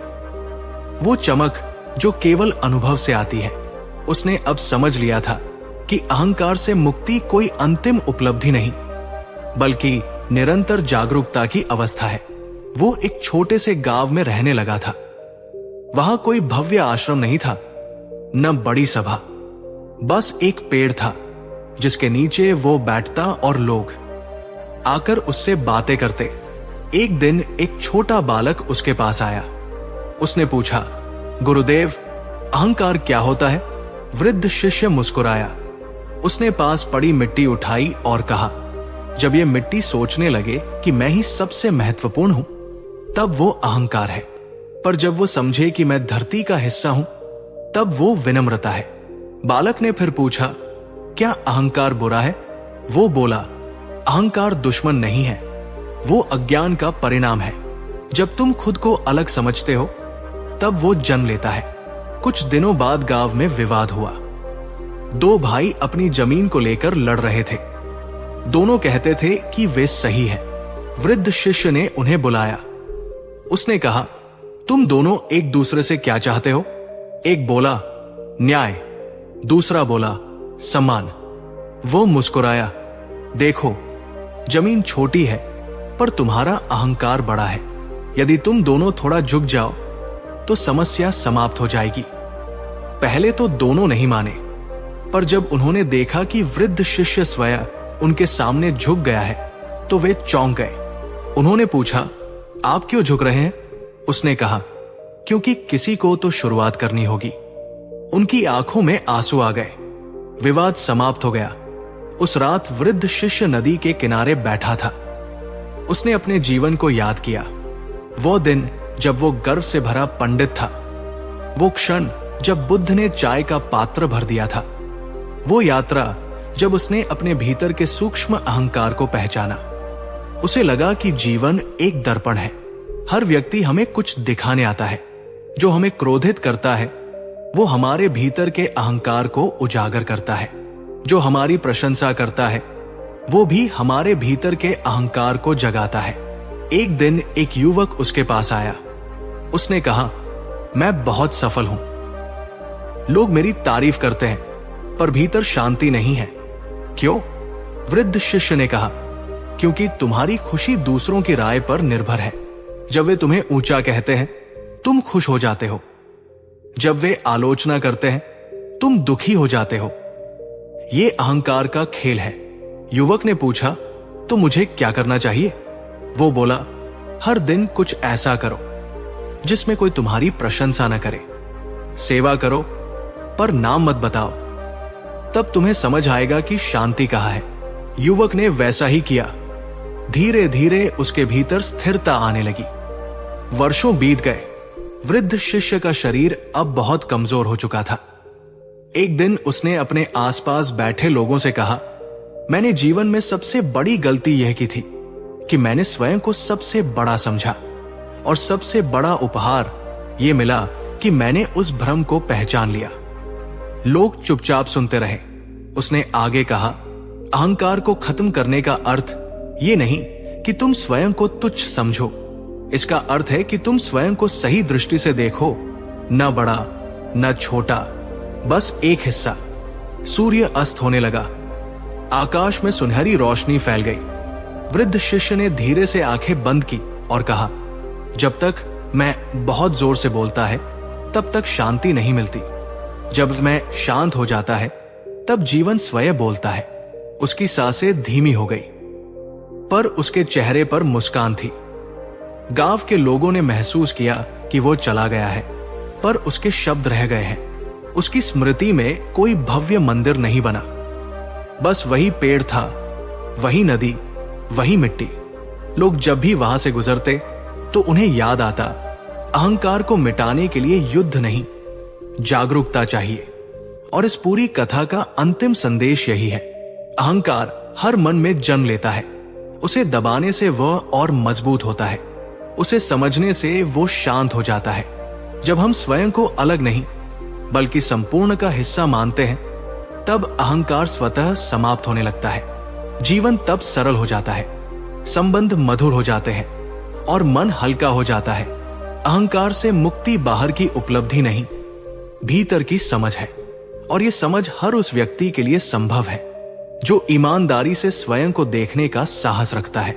[SPEAKER 1] वो चमक जो केवल अनुभव से आती है। उसने अब समझ लिया था कि अहंकार से मुक्ति कोई अंतिम उपलब्धि नहीं, बल्कि निरंतर जागरूकता की अवस्था है। वो एक छोटे से गांव में रहने लगा था। वहां कोई भव्य आश्रम नहीं था, न बड़ी सभा। बस एक पेड़ था जिसके नीचे वो बैठता और लोग आकर उससे बातें करते। एक दिन एक छोटा बालक उसके पास आया। उसने पूछा, गुरुदेव, अहंकार क्या होता है? वृद्ध शिष्य मुस्कुराया। उसने पास पड़ी मिट्टी उठाई और कहा, जब ये मिट्टी सोचने लगे कि मैं ही सबसे महत्वपूर्ण हूं, तब वो अहंकार है। पर जब वो समझे कि मैं धरती का हिस्सा हूं, तब वो विनम्रता है। बालक ने फिर पूछा, क्या अहंकार बुरा है? वो बोला, अहंकार दुश्मन नहीं है, वो अज्ञान का परिणाम है। जब तुम खुद को अलग समझते हो, तब वो जन्म लेता है। कुछ दिनों बाद गांव में विवाद हुआ। दो भाई अपनी जमीन को लेकर लड़ रहे थे। दोनों कहते थे कि वे सही हैं। वृद्ध शिष्य ने उन्हें बुलाया। उसने कहा, तुम दोनों एक दूसरे से क्या चाहते हो? एक बोला, न्याय। दूसरा बोला, सम्मान। वो मुस्कुराया, देखो, जमीन छोटी है, पर तुम्हारा अहंकार बड़ा है। यदि तुम दोनों थोड़ा झुक जाओ तो समस्या समाप्त हो जाएगी। पहले तो दोनों नहीं माने, पर जब उन्होंने देखा कि वृद्ध शिष्य स्वयं उनके सामने झुक गया है, तो वे चौंक गए। उन्होंने पूछा, आप क्यों झुक रहे हैं? उसने कहा, क्योंकि किसी को तो शुरुआत करनी होगी। उनकी आंखों में आंसू आ गए। विवाद समाप्त हो गया। उस रात वृद्ध शिष्य नदी के किनारे बैठा था। उसने अपने जीवन को याद किया। वो दिन जब वो गर्व से भरा पंडित था, वो क्षण जब बुद्ध ने चाय का पात्र भर दिया था, वो यात्रा जब उसने अपने भीतर के सूक्ष्म अहंकार को पहचाना। उसे लगा कि जीवन एक दर्पण है। हर व्यक्ति हमें कुछ दिखाने आता है। जो हमें क्रोधित करता है, वो हमारे भीतर के अहंकार को उजागर करता है। जो हमारी प्रशंसा करता है, वो भी हमारे भीतर के अहंकार को जगाता है। एक दिन एक युवक उसके पास आया। उसने कहा, मैं बहुत सफल हूं। लोग मेरी तारीफ करते हैं, पर भीतर शांति नहीं है। क्यों? वृद्ध शिष्य ने कहा, क्योंकि तुम्हारी खुशी दूसरों की राय पर निर्भर है। जब वे तुम्हें ऊंचा कहते हैं, तुम खुश हो जाते हो। जब वे आलोचना करते हैं, तुम दुखी हो जाते हो। ये अहंकार का खेल है। युवक ने पूछा, तो मुझे क्या करना चाहिए? वो बोला, हर दिन कुछ ऐसा करो जिसमें कोई तुम्हारी प्रशंसा न करे। सेवा करो पर नाम मत बताओ, तब तुम्हें समझ आएगा कि शांति कहाँ है। युवक ने वैसा ही किया। धीरे धीरे उसके भीतर स्थिरता आने लगी। वर्षों बीत गए। वृद्ध शिष्य का शरीर अब बहुत कमजोर हो चुका था। एक दिन उसने अपने आसपास बैठे लोगों से कहा, मैंने जीवन में सबसे बड़ी गलती यह की थी कि मैंने स्वयं को सबसे बड़ा समझा, और सबसे बड़ा उपहार यह मिला कि मैंने उस भ्रम को पहचान लिया। लोग चुपचाप सुनते रहे। उसने आगे कहा, अहंकार को खत्म करने का अर्थ ये नहीं कि तुम स्वयं को तुच्छ समझो। इसका अर्थ है कि तुम स्वयं को सही दृष्टि से देखो, न बड़ा न छोटा, बस एक हिस्सा। सूर्य अस्त होने लगा। आकाश में सुनहरी रोशनी फैल गई। वृद्ध शिष्य ने धीरे से आंखें बंद की और कहा, जब तक मैं बहुत जोर से बोलता है तब तक शांति नहीं मिलती। जब मैं शांत हो जाता है तब जीवन स्वयं बोलता है। उसकी सांसें धीमी हो गई, पर उसके चेहरे पर मुस्कान थी। गांव के लोगों ने महसूस किया कि वो चला गया है, पर उसके शब्द रह गए हैं। उसकी स्मृति में कोई भव्य मंदिर नहीं बना, बस वही पेड़ था, वही नदी, वही मिट्टी। लोग जब भी वहां से गुजरते तो उन्हें याद आता, अहंकार को मिटाने के लिए युद्ध नहीं, जागरूकता चाहिए। और इस पूरी कथा का अंतिम संदेश यही है, अहंकार हर मन में जन्म लेता है। उसे दबाने से वह और मजबूत होता है, उसे समझने से वो शांत हो जाता है। जब हम स्वयं को अलग नहीं बल्कि संपूर्ण का हिस्सा मानते हैं, तब अहंकार स्वतः समाप्त होने लगता है। जीवन तब सरल हो जाता है, संबंध मधुर हो जाते हैं और मन हल्का हो जाता है। अहंकार से मुक्ति बाहर की उपलब्धि नहीं, भीतर की समझ है। और ये समझ हर उस व्यक्ति के लिए संभव है जो ईमानदारी से स्वयं को देखने का साहस रखता है।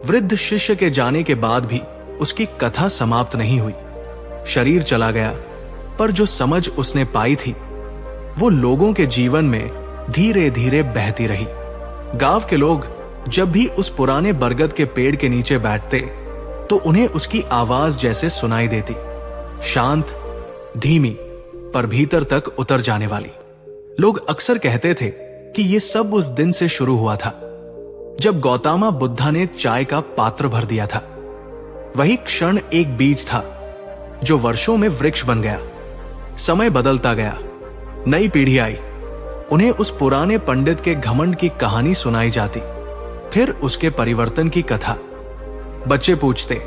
[SPEAKER 1] वृद्ध शिष्य के जाने के बाद भी उसकी कथा समाप्त नहीं हुई। शरीर चला गया, पर जो समझ उसने पाई थी वो लोगों के जीवन में धीरे धीरे बहती रही। गांव के लोग जब भी उस पुराने बरगद के पेड़ के नीचे बैठते तो उन्हें उसकी आवाज जैसे सुनाई देती, शांत, धीमी, पर भीतर तक उतर जाने वाली। लोग अक्सर कहते थे कि ये सब उस दिन से शुरू हुआ था जब गौतमा बुद्धा ने चाय का पात्र भर दिया था। वही क्षण एक बीज था जो वर्षों में वृक्ष बन गया। समय बदलता गया, नई पीढ़ी आई, उन्हें उस पुराने पंडित के घमंड की कहानी सुनाई जाती, फिर उसके परिवर्तन की कथा। बच्चे पूछते,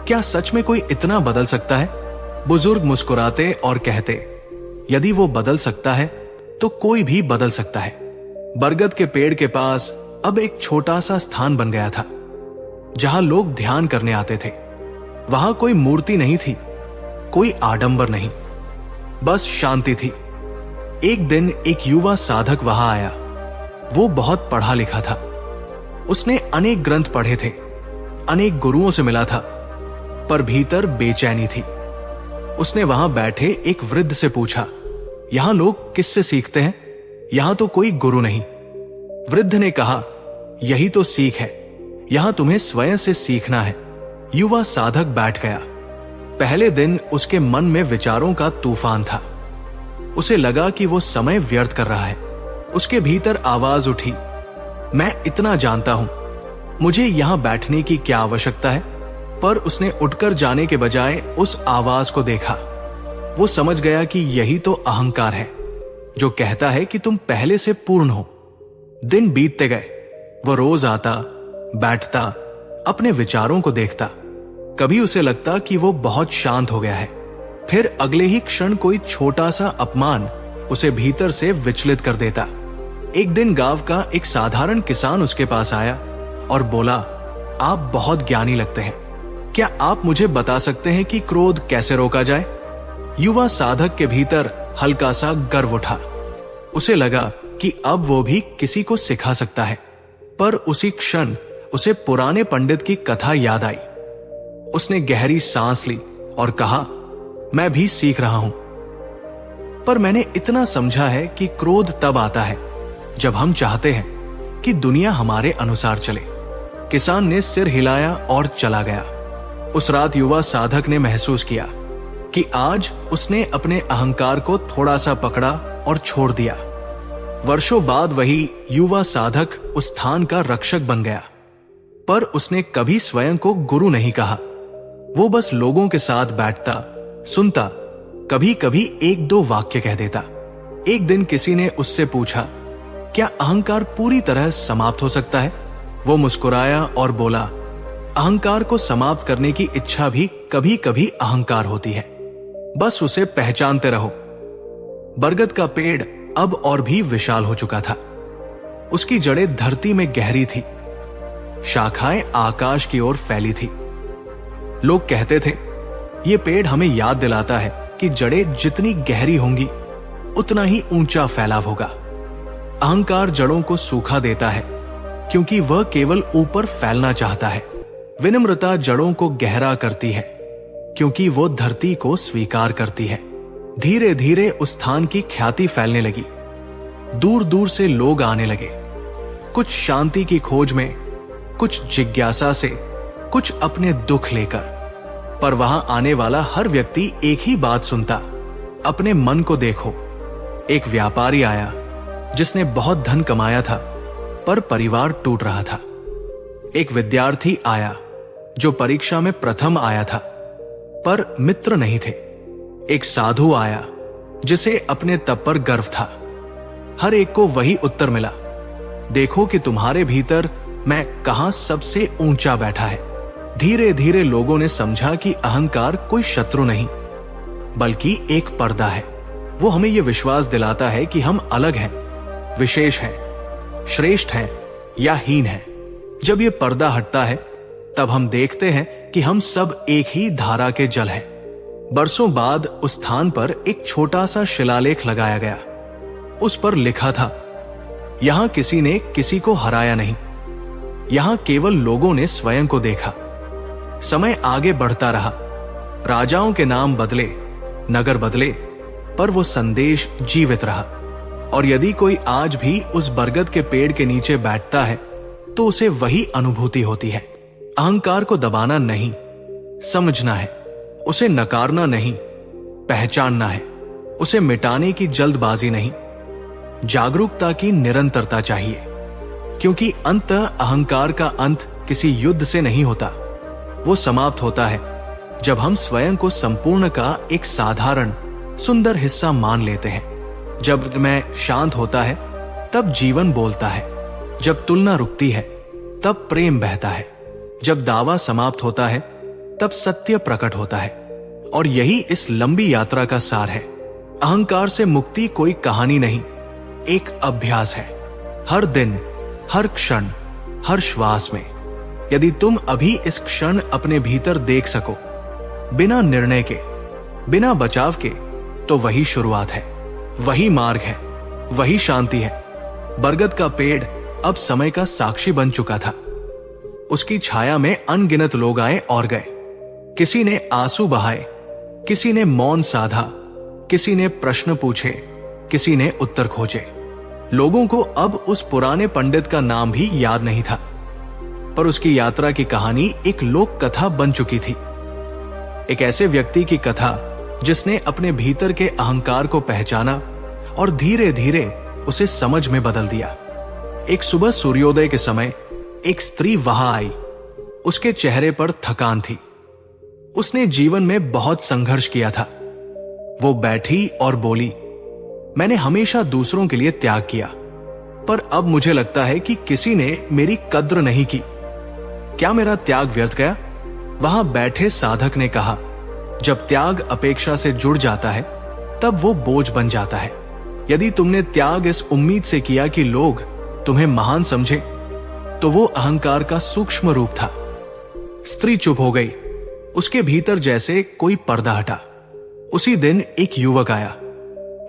[SPEAKER 1] क्या सच में कोई इतना बदल सकता है? बुजुर्ग मुस्कुराते और कहते, यदि वो बदल सकता है तो कोई भी बदल सकता है। बरगद के पेड़ के पास अब एक छोटा सा स्थान बन गया था जहां लोग ध्यान करने आते थे। वहां कोई मूर्ति नहीं थी, कोई आडंबर नहीं, बस शांति थी। एक दिन एक युवा साधक वहां आया। वो बहुत पढ़ा लिखा था। उसने अनेक ग्रंथ पढ़े थे, अनेक गुरुओं से मिला था, पर भीतर बेचैनी थी। उसने वहां बैठे एक वृद्ध से पूछा, यहां लोग किससे सीखते हैं? यहां तो कोई गुरु नहीं। वृद्ध ने कहा, यही तो सीख है, यहां तुम्हें स्वयं से सीखना है। युवा साधक बैठ गया। पहले दिन उसके मन में विचारों का तूफान था। उसे लगा कि वो समय व्यर्थ कर रहा है। उसके भीतर आवाज उठी, मैं इतना जानता हूं, मुझे यहां बैठने की क्या आवश्यकता है? पर उसने उठकर जाने के बजाय उस आवाज को देखा। वो समझ गया कि यही तो अहंकार है जो कहता है कि तुम पहले से पूर्ण हो। दिन बीतते गए। वो रोज आता, बैठता, अपने विचारों को देखता। कभी उसे लगता कि वो बहुत शांत हो गया है, फिर अगले ही क्षण कोई छोटा सा अपमान उसे भीतर से विचलित कर देता। एक दिन गांव का एक साधारण किसान उसके पास आया और बोला, आप बहुत ज्ञानी लगते हैं, क्या आप मुझे बता सकते हैं कि क्रोध कैसे रोका जाए? युवा साधक के भीतर हल्का सा गर्व उठा। उसे लगा कि अब वो भी किसी को सिखा सकता है। पर उसी क्षण उसे पुराने पंडित की कथा याद आई। उसने गहरी सांस ली और कहा, मैं भी सीख रहा हूं, पर मैंने इतना समझा है कि क्रोध तब आता है जब हम चाहते हैं कि दुनिया हमारे अनुसार चले। किसान ने सिर हिलाया और चला गया। उस रात युवा साधक ने महसूस किया कि आज उसने अपने अहंकार को थोड़ा सा पकड़ा और छोड़ दिया। वर्षों बाद वही युवा साधक उस स्थान का रक्षक बन गया, पर उसने कभी स्वयं को गुरु नहीं कहा। वो बस लोगों के साथ बैठता, सुनता, कभी कभी एक दो वाक्य कह देता। एक दिन किसी ने उससे पूछा, क्या अहंकार पूरी तरह समाप्त हो सकता है? वो मुस्कुराया और बोला, अहंकार को समाप्त करने की इच्छा भी कभी कभी अहंकार होती है, बस उसे पहचानते रहो। बरगद का पेड़ अब और भी विशाल हो चुका था। उसकी जड़ें धरती में गहरी थी, शाखाएं आकाश की ओर फैली थी। लोग कहते थे, ये पेड़ हमें याद दिलाता है कि जड़ें जितनी गहरी होंगी उतना ही ऊंचा फैलाव होगा। अहंकार जड़ों को सूखा देता है क्योंकि वह केवल ऊपर फैलना चाहता है। विनम्रता जड़ों को गहरा करती है क्योंकि वो धरती को स्वीकार करती है। धीरे धीरे उस स्थान की ख्याति फैलने लगी। दूर दूर से लोग आने लगे, कुछ शांति की खोज में, कुछ जिज्ञासा से, कुछ अपने दुख लेकर। पर वहां आने वाला हर व्यक्ति एक ही बात सुनता, अपने मन को देखो। एक व्यापारी आया जिसने बहुत धन कमाया था, पर परिवार टूट रहा था। एक विद्यार्थी आया जो परीक्षा में प्रथम आया था, पर मित्र नहीं थे। एक साधु आया जिसे अपने तप पर गर्व था। हर एक को वही उत्तर मिला, देखो कि तुम्हारे भीतर मैं कहां सबसे ऊंचा बैठा है। धीरे धीरे लोगों ने समझा कि अहंकार कोई शत्रु नहीं, बल्कि एक पर्दा है। वो हमें यह विश्वास दिलाता है कि हम अलग हैं, विशेष हैं, श्रेष्ठ हैं या हीन हैं। जब ये पर्दा हटता है तब हम देखते हैं कि हम सब एक ही धारा के जल हैं। बरसों बाद उस स्थान पर एक छोटा सा शिलालेख लगाया गया। उस पर लिखा था, यहां किसी ने किसी को हराया नहीं, यहां केवल लोगों ने स्वयं को देखा। समय आगे बढ़ता रहा, राजाओं के नाम बदले, नगर बदले, पर वो संदेश जीवित रहा। और यदि कोई आज भी उस बरगद के पेड़ के नीचे बैठता है तो उसे वही अनुभूति होती है। अहंकार को दबाना नहीं, समझना है। उसे नकारना नहीं, पहचानना है। उसे मिटाने की जल्दबाजी नहीं, जागरूकता की निरंतरता चाहिए। क्योंकि अंततः अहंकार का अंत किसी युद्ध से नहीं होता, वो समाप्त होता है जब हम स्वयं को संपूर्ण का एक साधारण सुंदर हिस्सा मान लेते हैं। जब मैं शांत होता है तब जीवन बोलता है, जब तुलना रुकती है तब प्रेम बहता है, जब दावा समाप्त होता है तब सत्य प्रकट होता है। और यही इस लंबी यात्रा का सार है। अहंकार से मुक्ति कोई कहानी नहीं, एक अभ्यास है। हर दिन, हर क्षण, हर श्वास में। यदि तुम अभी इस क्षण अपने भीतर देख सको, बिना निर्णय के, बिना बचाव के, तो वही शुरुआत है, वही मार्ग है, वही शांति है। बरगद का पेड़ अब समय का साक्षी बन चुका था। उसकी छाया में अनगिनत लोग आए और गए। किसी ने आंसू बहाए, किसी ने मौन साधा, किसी ने प्रश्न पूछे, किसी ने उत्तर खोजे। लोगों को अब उस पुराने पंडित का नाम भी याद नहीं था, पर उसकी यात्रा की कहानी एक लोक कथा बन चुकी थी। एक ऐसे व्यक्ति की कथा जिसने अपने भीतर के अहंकार को पहचाना और धीरे धीरे उसे समझ में बदल दिया। एक सुबह सूर्योदय के समय एक स्त्री वहां आई। उसके चेहरे पर थकान थी। उसने जीवन में बहुत संघर्ष किया था। वो बैठी और बोली, मैंने हमेशा दूसरों के लिए त्याग किया, पर अब मुझे लगता है कि किसी ने मेरी कद्र नहीं की। क्या मेरा त्याग व्यर्थ गया? वहां बैठे साधक ने कहा, जब त्याग अपेक्षा से जुड़ जाता है तब वो बोझ बन जाता है। यदि तुमने त्याग इस उम्मीद से किया कि लोग तुम्हें महान समझे, तो वो अहंकार का सूक्ष्म रूप था। स्त्री चुप हो गई। उसके भीतर जैसे कोई पर्दा हटा। उसी दिन एक युवक आया।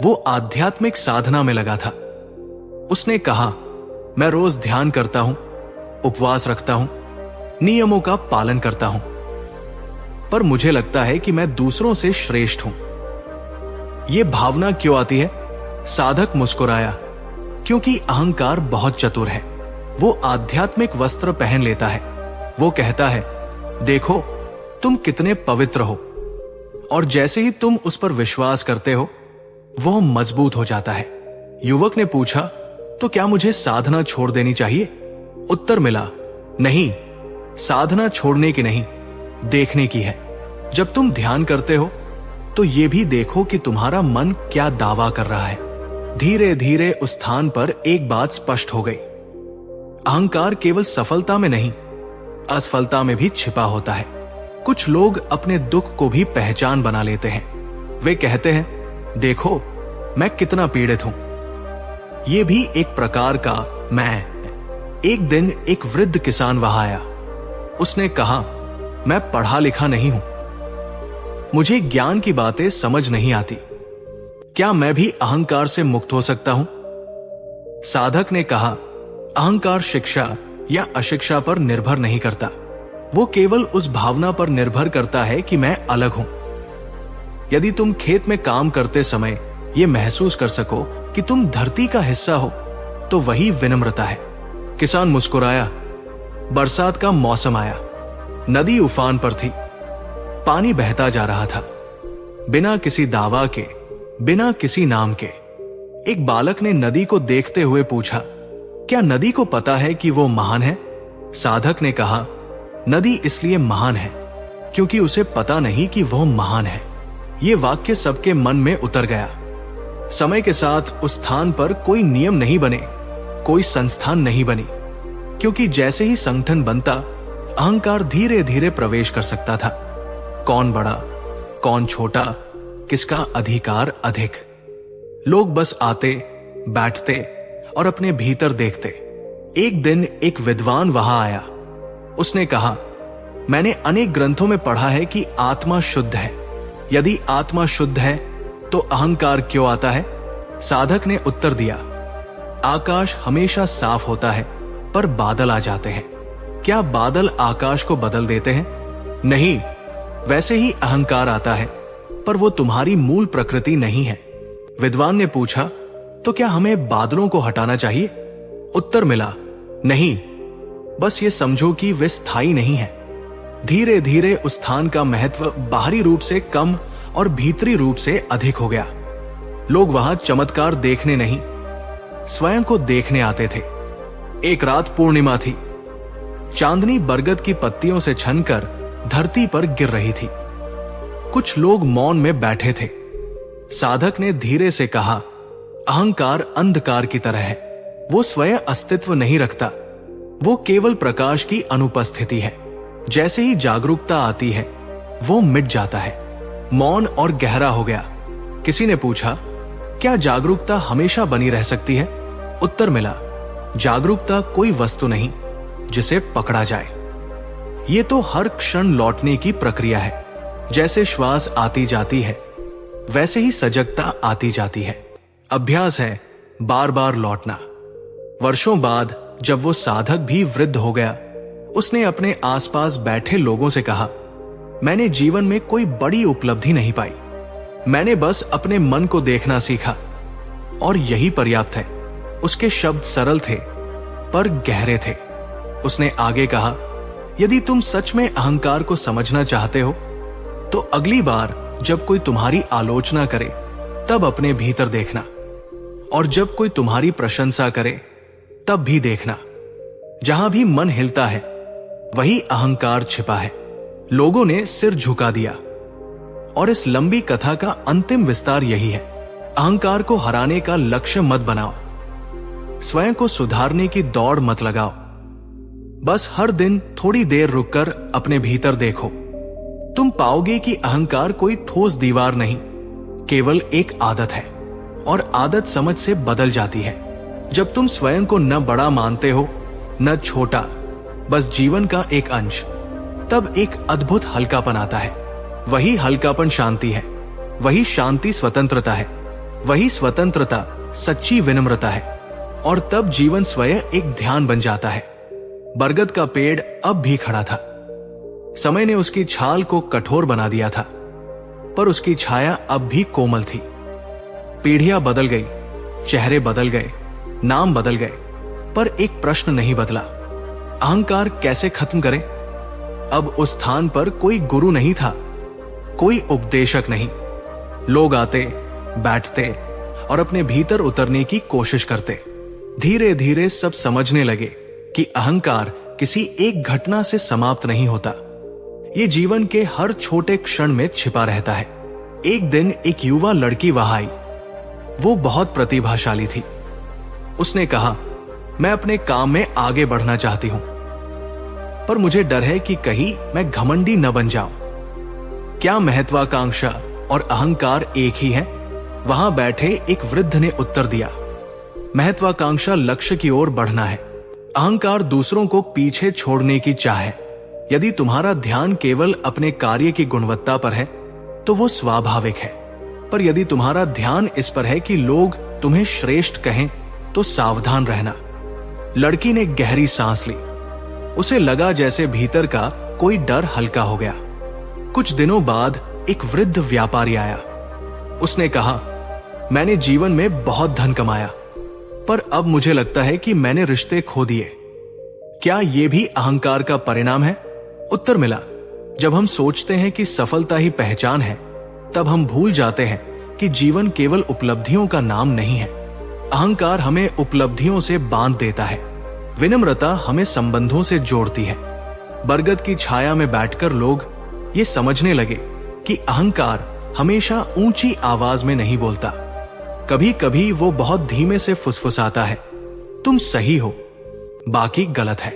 [SPEAKER 1] वो आध्यात्मिक साधना में लगा था। उसने कहा, मैं रोज ध्यान करता हूं, उपवास रखता हूं, नियमों का पालन करता हूं, पर मुझे लगता है कि मैं दूसरों से श्रेष्ठ हूं। यह भावना क्यों आती है? साधक मुस्कुराया। क्योंकि अहंकार बहुत चतुर है। वो आध्यात्मिक वस्त्र पहन लेता है। वो कहता है, देखो तुम कितने पवित्र हो, और जैसे ही तुम उस पर विश्वास करते हो वह मजबूत हो जाता है। युवक ने पूछा, तो क्या मुझे साधना छोड़ देनी चाहिए? उत्तर मिला, नहीं, साधना छोड़ने की नहीं, देखने की है। जब तुम ध्यान करते हो तो ये भी देखो कि तुम्हारा मन क्या दावा कर रहा है। धीरे धीरे उस स्थान पर एक बात स्पष्ट हो गई। अहंकार केवल सफलता में नहीं, असफलता में भी छिपा होता है। कुछ लोग अपने दुख को भी पहचान बना लेते हैं। वे कहते हैं, देखो मैं कितना पीड़ित हूं। यह भी एक प्रकार का मैं। एक दिन एक वृद्ध किसान वहां आया। उसने कहा, मैं पढ़ा लिखा नहीं हूं, मुझे ज्ञान की बातें समझ नहीं आती, क्या मैं भी अहंकार से मुक्त हो सकता हूं? साधक ने कहा, अहंकार शिक्षा या अशिक्षा पर निर्भर नहीं करता, वो केवल उस भावना पर निर्भर करता है कि मैं अलग हूं। यदि तुम खेत में काम करते समय यह महसूस कर सको कि तुम धरती का हिस्सा हो, तो वही विनम्रता है। किसान मुस्कुराया। बरसात का मौसम आया। नदी उफान पर थी। पानी बहता जा रहा था, बिना किसी दावा के, बिना किसी नाम के। एक बालक ने नदी को देखते हुए पूछा, क्या नदी को पता है कि वो महान है? साधक ने कहा, नदी इसलिए महान है क्योंकि उसे पता नहीं कि वह महान है। ये वाक्य सबके मन में उतर गया। समय के साथ उस स्थान पर कोई नियम नहीं बने, कोई संस्थान नहीं बनी, क्योंकि जैसे ही संगठन बनता, अहंकार धीरे धीरे प्रवेश कर सकता था। कौन बड़ा, कौन छोटा, किसका अधिकार अधिक। लोग बस आते, बैठते और अपने भीतर देखते। एक दिन एक विद्वान वहां आया। उसने कहा, मैंने अनेक ग्रंथों में पढ़ा है कि आत्मा शुद्ध है। यदि आत्मा शुद्ध है तो अहंकार क्यों आता है? साधक ने उत्तर दिया, आकाश हमेशा साफ होता है पर बादल आ जाते हैं। क्या बादल आकाश को बदल देते हैं? नहीं। वैसे ही अहंकार आता है, पर वो तुम्हारी मूल प्रकृति नहीं है। विद्वान ने पूछा, तो क्या हमें बादलों को हटाना चाहिए? उत्तर मिला, नहीं, बस ये समझो कि वे स्थायी नहीं है। धीरे धीरे उस स्थान का महत्व बाहरी रूप से कम और भीतरी रूप से अधिक हो गया। लोग वहां चमत्कार देखने नहीं, स्वयं को देखने आते थे। एक रात पूर्णिमा थी। चांदनी बरगद की पत्तियों से छनकर धरती पर गिर रही थी। कुछ लोग मौन में बैठे थे। साधक ने धीरे से कहा, अहंकार अंधकार की तरह है, वो स्वयं अस्तित्व नहीं रखता, वो केवल प्रकाश की अनुपस्थिति है। जैसे ही जागरूकता आती है वो मिट जाता है। मौन और गहरा हो गया। किसी ने पूछा, क्या जागरूकता हमेशा बनी रह सकती है? उत्तर मिला, जागरूकता कोई वस्तु नहीं जिसे पकड़ा जाए, ये तो हर क्षण लौटने की प्रक्रिया है। जैसे श्वास आती जाती है वैसे ही सजगता आती जाती है। अभ्यास है बार बार लौटना। वर्षों बाद जब वो साधक भी वृद्ध हो गया, उसने अपने आसपास बैठे लोगों से कहा, मैंने जीवन में कोई बड़ी उपलब्धि नहीं पाई, मैंने बस अपने मन को देखना सीखा और यही पर्याप्त है। उसके शब्द सरल थे पर गहरे थे। उसने आगे कहा, यदि तुम सच में अहंकार को समझना चाहते हो तो अगली बार जब कोई तुम्हारी आलोचना करे तब अपने भीतर देखना, और जब कोई तुम्हारी प्रशंसा करे तब भी देखना। जहां भी मन हिलता है वही अहंकार छिपा है। लोगों ने सिर झुका दिया और इस लंबी कथा का अंतिम विस्तार यही है, अहंकार को हराने का लक्ष्य मत बनाओ, स्वयं को सुधारने की दौड़ मत लगाओ। बस हर दिन थोड़ी देर रुककर अपने भीतर देखो। तुम पाओगे कि अहंकार कोई ठोस दीवार नहीं, केवल एक आदत है, और आदत समझ से बदल जाती है। जब तुम स्वयं को न बड़ा मानते हो न छोटा, बस जीवन का एक अंश, तब एक अद्भुत हल्कापन आता है। वही हल्कापन शांति है, वही शांति स्वतंत्रता है, वही स्वतंत्रता सच्ची विनम्रता है, और तब जीवन स्वयं एक ध्यान बन जाता है। बरगद का पेड़ अब भी खड़ा था। समय ने उसकी छाल को कठोर बना दिया था, पर उसकी छाया अब भी कोमल थी। पीढ़ियां बदल गई, चेहरे बदल गए, नाम बदल गए, पर एक प्रश्न नहीं बदला, अहंकार कैसे खत्म करें? अब उस स्थान पर कोई गुरु नहीं था, कोई उपदेशक नहीं। लोग आते, बैठते और अपने भीतर उतरने की कोशिश करते। धीरे धीरे सब समझने लगे कि अहंकार किसी एक घटना से समाप्त नहीं होता, ये जीवन के हर छोटे क्षण में छिपा रहता है। एक दिन एक युवा लड़की वहां आई। वो बहुत प्रतिभाशाली थी। उसने कहा, मैं अपने काम में आगे बढ़ना चाहती हूं, पर मुझे डर है कि कहीं मैं घमंडी न बन जाऊं। क्या महत्वाकांक्षा और अहंकार एक ही है? वहां बैठे एक वृद्ध ने उत्तर दिया, महत्वाकांक्षा लक्ष्य की ओर बढ़ना है, अहंकार दूसरों को पीछे छोड़ने की चाह है। यदि तुम्हारा ध्यान केवल अपने कार्य की गुणवत्ता पर है तो वो स्वाभाविक है, पर यदि तुम्हारा ध्यान इस पर है कि लोग तुम्हें श्रेष्ठ कहें तो सावधान रहना। लड़की ने गहरी सांस ली। उसे लगा जैसे भीतर का कोई डर हल्का हो गया। कुछ दिनों बाद एक वृद्ध व्यापारी आया। उसने कहा, मैंने जीवन में बहुत धन कमाया, पर अब मुझे लगता है कि मैंने रिश्ते खो दिए। क्या यह भी अहंकार का परिणाम है? उत्तर मिला, जब हम सोचते हैं कि सफलता ही पहचान है, तब हम भूल जाते हैं कि जीवन केवल उपलब्धियों का नाम नहीं है। अहंकार हमें उपलब्धियों से बांध देता है, विनम्रता हमें संबंधों से जोड़ती है। बरगद की छाया में बैठकर लोग ये समझने लगे कि अहंकार हमेशा ऊंची आवाज में नहीं बोलता, कभी कभी वो बहुत धीमे से फुसफुसाता है, तुम सही हो, बाकी गलत है।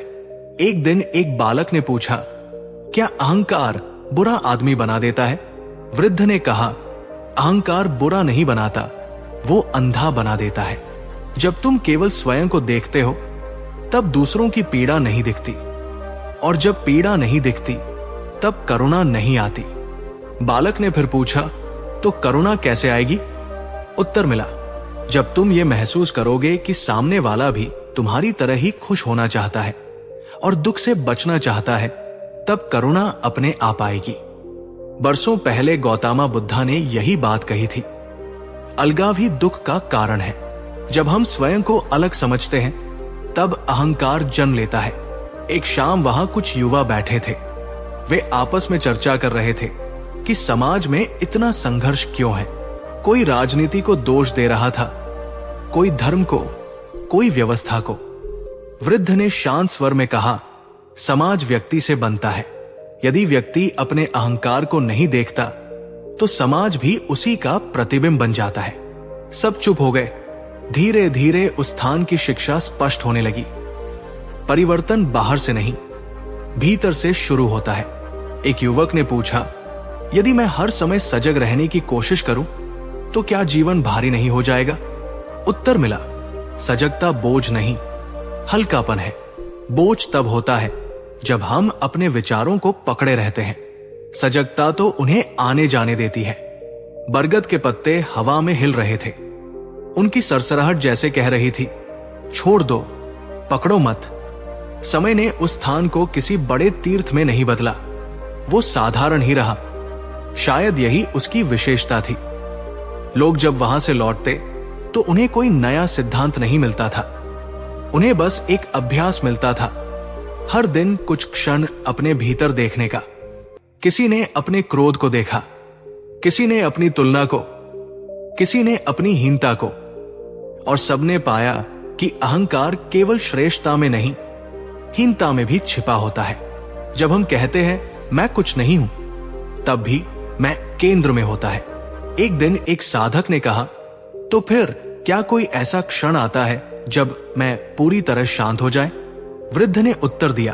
[SPEAKER 1] एक दिन एक बालक ने पूछा, क्या अहंकार बुरा आदमी बना देता है? वृद्ध ने कहा, अहंकार बुरा नहीं बनाता, वो अंधा बना देता है। जब तुम केवल स्वयं को देखते हो तब दूसरों की पीड़ा नहीं दिखती, और जब पीड़ा नहीं दिखती तब करुणा नहीं आती। बालक ने फिर पूछा, तो करुणा कैसे आएगी? उत्तर मिला, जब तुम ये महसूस करोगे कि सामने वाला भी तुम्हारी तरह ही खुश होना चाहता है और दुख से बचना चाहता है, तब करुणा अपने आप आएगी। बरसों पहले गौतमा बुद्धा ने यही बात कही थी। अलगाव ही दुख का कारण है। जब हम स्वयं को अलग समझते हैं तब अहंकार जन्म लेता है। एक शाम वहां कुछ युवा बैठे थे। वे आपस में चर्चा कर रहे थे कि समाज में इतना संघर्ष क्यों है। कोई राजनीति को दोष दे रहा था, कोई धर्म को, कोई व्यवस्था को। वृद्ध ने शांत स्वर में कहा, समाज व्यक्ति से बनता है। यदि व्यक्ति अपने अहंकार को नहीं देखता तो समाज भी उसी का प्रतिबिंब बन जाता है। सब चुप हो गए। धीरे धीरे उस स्थान की शिक्षा स्पष्ट होने लगी। परिवर्तन बाहर से नहीं, भीतर से शुरू होता है। एक युवक ने पूछा, यदि मैं हर समय सजग रहने की कोशिश करूं तो क्या जीवन भारी नहीं हो जाएगा? उत्तर मिला, सजगता बोझ नहीं, हल्कापन है। बोझ तब होता है जब हम अपने विचारों को पकड़े रहते हैं। सजगता तो उन्हें आने जाने देती है। बरगद के पत्ते हवा में हिल रहे थे। उनकी सरसराहट जैसे कह रही थी, छोड़ दो, पकड़ो मत। समय ने उस स्थान को किसी बड़े तीर्थ में नहीं बदला, वो साधारण ही रहा। शायद यही उसकी विशेषता थी। लोग जब वहां से लौटते तो उन्हें कोई नया सिद्धांत नहीं मिलता था, उन्हें बस एक अभ्यास मिलता था, हर दिन कुछ क्षण अपने भीतर देखने का। किसी ने अपने क्रोध को देखा, किसी ने अपनी तुलना को, किसी ने अपनी हीनता को, और सबने पाया कि अहंकार केवल श्रेष्ठता में नहीं, हीनता में भी छिपा होता है। जब हम कहते हैं मैं कुछ नहीं हूं, तब भी मैं केंद्र में होता है। एक दिन एक साधक ने कहा, तो फिर क्या कोई ऐसा क्षण आता है जब मैं पूरी तरह शांत हो जाए? वृद्ध ने उत्तर दिया,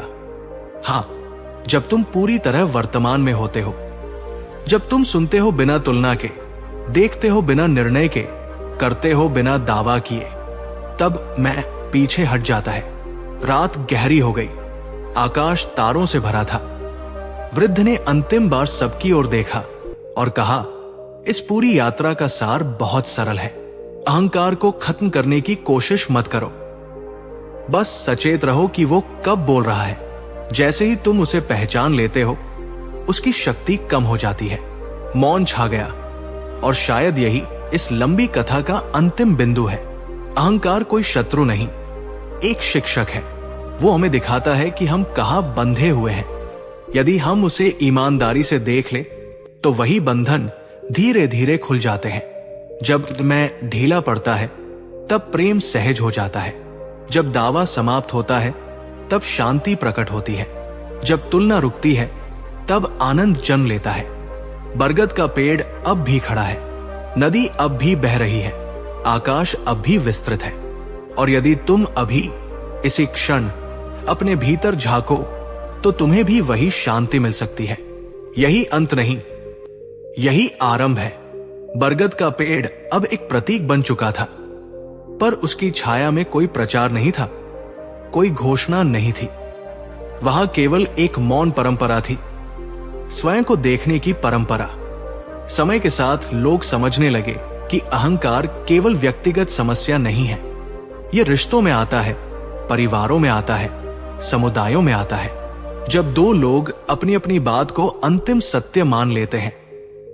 [SPEAKER 1] हां, जब तुम पूरी तरह वर्तमान में होते हो, जब तुम सुनते हो बिना तुलना के, देखते हो बिना निर्णय के, करते हो बिना दावा किए, तब मैं पीछे हट जाता है। रात गहरी हो गई, आकाश तारों से भरा था। वृद्ध ने अंतिम बार सबकी ओर देखा और कहा, इस पूरी यात्रा का सार बहुत सरल है। अहंकार को खत्म करने की कोशिश मत करो, बस सचेत रहो कि वो कब बोल रहा है। जैसे ही तुम उसे पहचान लेते हो, उसकी शक्ति कम हो जाती है। मौन छा गया, और शायद यही इस लंबी कथा का अंतिम बिंदु है। अहंकार कोई शत्रु नहीं, एक शिक्षक है। वो हमें दिखाता है कि हम कहाँ बंधे हुए हैं। यदि हम उसे ईमानदारी से देख ले तो वही बंधन धीरे धीरे खुल जाते हैं। जब मैं ढीला पड़ता है तब प्रेम सहज हो जाता है। जब दावा समाप्त होता है तब शांति प्रकट होती है। जब तुलना रुकती है तब आनंद जन्म लेता है। बरगद का पेड़ अब भी खड़ा है, नदी अब भी बह रही है, आकाश अब भी विस्तृत है। और यदि तुम अभी इसी क्षण अपने भीतर झांको तो तुम्हें भी वही शांति मिल सकती है। यही अंत नहीं, यही आरंभ है। बरगद का पेड़ अब एक प्रतीक बन चुका था, पर उसकी छाया में कोई प्रचार नहीं था, कोई घोषणा नहीं थी। वहां केवल एक मौन परंपरा थी, स्वयं को देखने की परंपरा। समय के साथ लोग समझने लगे कि अहंकार केवल व्यक्तिगत समस्या नहीं है। यह रिश्तों में आता है, परिवारों में आता है, समुदायों में आता है। जब दो लोग अपनी अपनी बात को अंतिम सत्य मान लेते हैं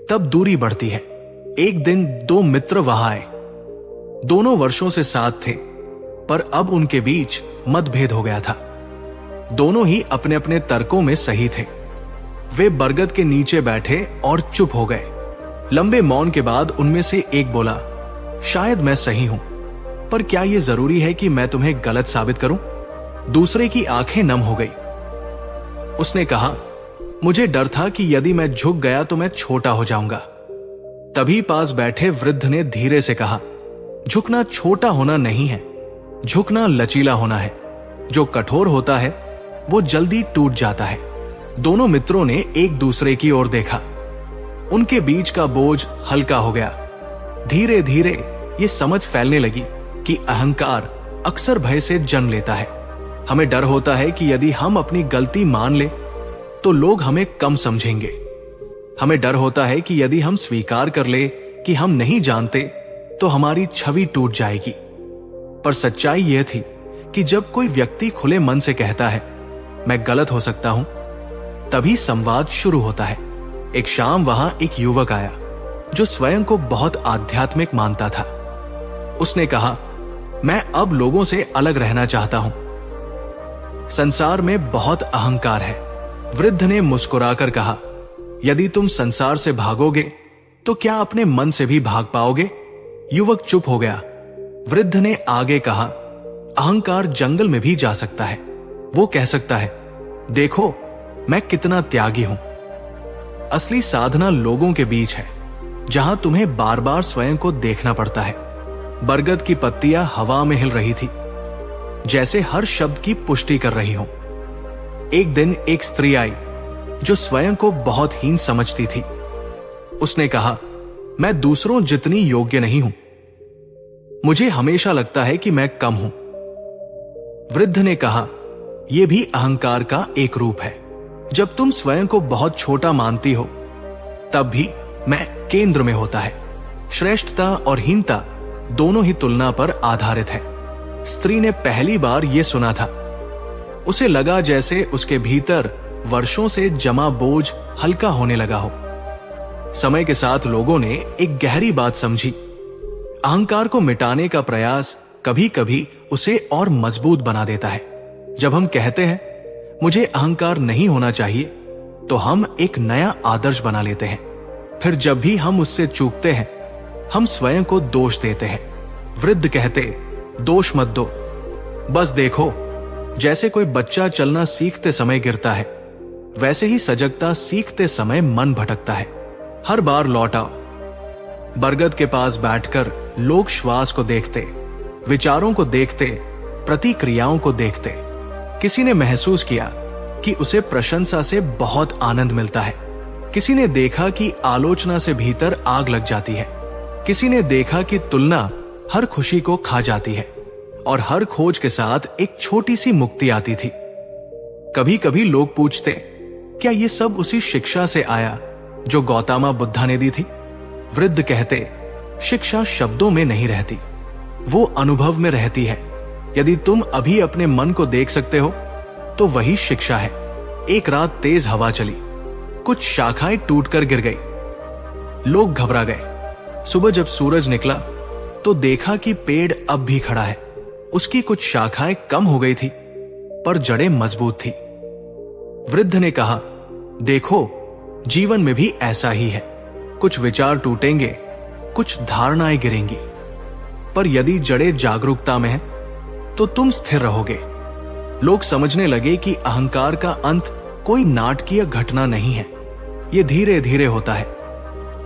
[SPEAKER 1] तब दूरी बढ़ती है। एक दिन दो मित्र वहां आए, दोनों वर्षों से साथ थे, पर अब उनके बीच मतभेद हो गया था। दोनों ही अपने अपने तर्कों में सही थे। वे बरगद के नीचे बैठे और चुप हो गए। लंबे मौन के बाद उनमें से एक बोला, शायद मैं सही हूं, पर क्या यह जरूरी है कि मैं तुम्हें गलत साबित करूं? दूसरे की आंखें नम हो गई। उसने कहा, मुझे डर था कि यदि मैं झुक गया तो मैं छोटा हो जाऊंगा। तभी पास बैठे वृद्ध ने धीरे से कहा, झुकना छोटा होना नहीं है, झुकना लचीला होना है। जो कठोर होता है वो जल्दी टूट जाता है। दोनों मित्रों ने एक दूसरे की ओर देखा। उनके बीच का बोझ हल्का हो गया। धीरे धीरे ये समझ फैलने लगी कि अहंकार अक्सर भय से जन्म लेता है। हमें डर होता है कि यदि हम अपनी गलती मान ले तो लोग हमें कम समझेंगे। हमें डर होता है कि यदि हम स्वीकार कर ले कि हम नहीं जानते तो हमारी छवि टूट जाएगी। पर सच्चाई यह थी कि जब कोई व्यक्ति खुले मन से कहता है, मैं गलत हो सकता हूं, तभी संवाद शुरू होता है। एक शाम वहां एक युवक आया जो स्वयं को बहुत आध्यात्मिक मानता था। उसने कहा, मैं अब लोगों से अलग रहना चाहता हूं। संसार में बहुत अहंकार है। वृद्ध ने मुस्कुराकर कहा, यदि तुम संसार से भागोगे तो क्या अपने मन से भी भाग पाओगे? युवक चुप हो गया। वृद्ध ने आगे कहा, अहंकार जंगल में भी जा सकता है। वो कह सकता है, देखो मैं कितना त्यागी हूं। असली साधना लोगों के बीच है, जहां तुम्हें बार बार स्वयं को देखना पड़ता है। बरगद की पत्तियां हवा में हिल रही थी, जैसे हर शब्द की पुष्टि कर रही हो। एक दिन एक स्त्री आई जो स्वयं को बहुत हीन समझती थी। उसने कहा, मैं दूसरों जितनी योग्य नहीं हूं। मुझे हमेशा लगता है कि मैं कम हूं। वृद्ध ने कहा, यह भी अहंकार का एक रूप है। जब तुम स्वयं को बहुत छोटा मानती हो तब भी मैं केंद्र में होता है। श्रेष्ठता और हीनता दोनों ही तुलना पर आधारित है। स्त्री ने पहली बार यह सुना था। उसे लगा जैसे उसके भीतर वर्षों से जमा बोझ हल्का होने लगा हो। समय के साथ लोगों ने एक गहरी बात समझी। अहंकार को मिटाने का प्रयास कभी कभी उसे और मजबूत बना देता है। जब हम कहते हैं, मुझे अहंकार नहीं होना चाहिए, तो हम एक नया आदर्श बना लेते हैं। फिर जब भी हम उससे चूकते हैं, हम स्वयं को दोष देते हैं। वृद्ध कहते, दोष मत दो, बस देखो। जैसे कोई बच्चा चलना सीखते समय गिरता है, वैसे ही सजगता सीखते समय मन भटकता है। हर बार लौट आओ। बरगद के पास बैठकर लोग श्वास को देखते, विचारों को देखते, प्रतिक्रियाओं को देखते। किसी ने महसूस किया कि उसे प्रशंसा से बहुत आनंद मिलता है। किसी ने देखा कि आलोचना से भीतर आग लग जाती है। किसी ने देखा कि तुलना हर खुशी को खा जाती है और हर खोज के साथ एक छोटी सी मुक्ति आती थी। कभी कभी लोग पूछते, क्या ये सब उसी शिक्षा से आया जो गौतम बुद्धा ने दी थी? वृद्ध कहते, शिक्षा शब्दों में नहीं रहती, वो अनुभव में रहती है। यदि तुम अभी अपने मन को देख सकते हो तो वही शिक्षा है। एक रात तेज हवा चली, कुछ शाखाएं टूटकर गिर गई। लोग घबरा गए। सुबह जब सूरज निकला तो देखा कि पेड़ अब भी खड़ा है। उसकी कुछ शाखाएं कम हो गई थी, पर जड़ें मजबूत थी। वृद्ध ने कहा, देखो, जीवन में भी ऐसा ही है। कुछ विचार टूटेंगे, कुछ धारणाएं गिरेंगी, पर यदि जड़ें जागरूकता में हैं, तो तुम स्थिर रहोगे। लोग समझने लगे कि अहंकार का अंत कोई नाटकीय घटना नहीं है, ये धीरे धीरे होता है।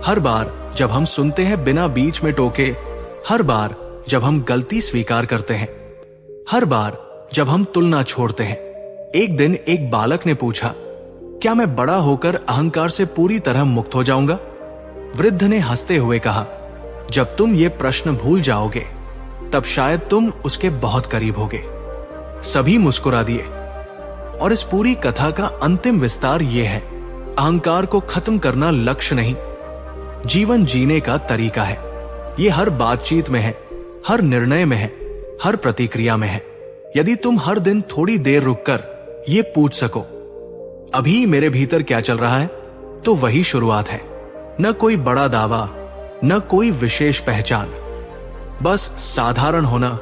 [SPEAKER 1] हर बार जब हम सुनते हैं बिना बीच में टोके, हर बार जब हम गलती स्वीकार करते हैं, हर बार जब हम तुलना छोड़ते हैं। एक दिन एक बालक ने पूछा, क्या मैं बड़ा होकर अहंकार से पूरी तरह मुक्त हो जाऊंगा? वृद्ध ने हंसते हुए कहा, जब तुम ये प्रश्न भूल जाओगे, तब शायद तुम उसके बहुत करीब होगे। सभी मुस्कुरा दिए। और इस पूरी कथा का अंतिम विस्तार यह है, अहंकार को खत्म करना लक्ष्य नहीं, जीवन जीने का तरीका है। यह हर बातचीत में है, हर निर्णय में है, हर प्रतिक्रिया में है। यदि तुम हर दिन थोड़ी देर रुककर ये पूछ सको, अभी मेरे भीतर क्या चल रहा है, तो वही शुरुआत है। न कोई बड़ा दावा, न कोई विशेष पहचान, बस साधारण होना,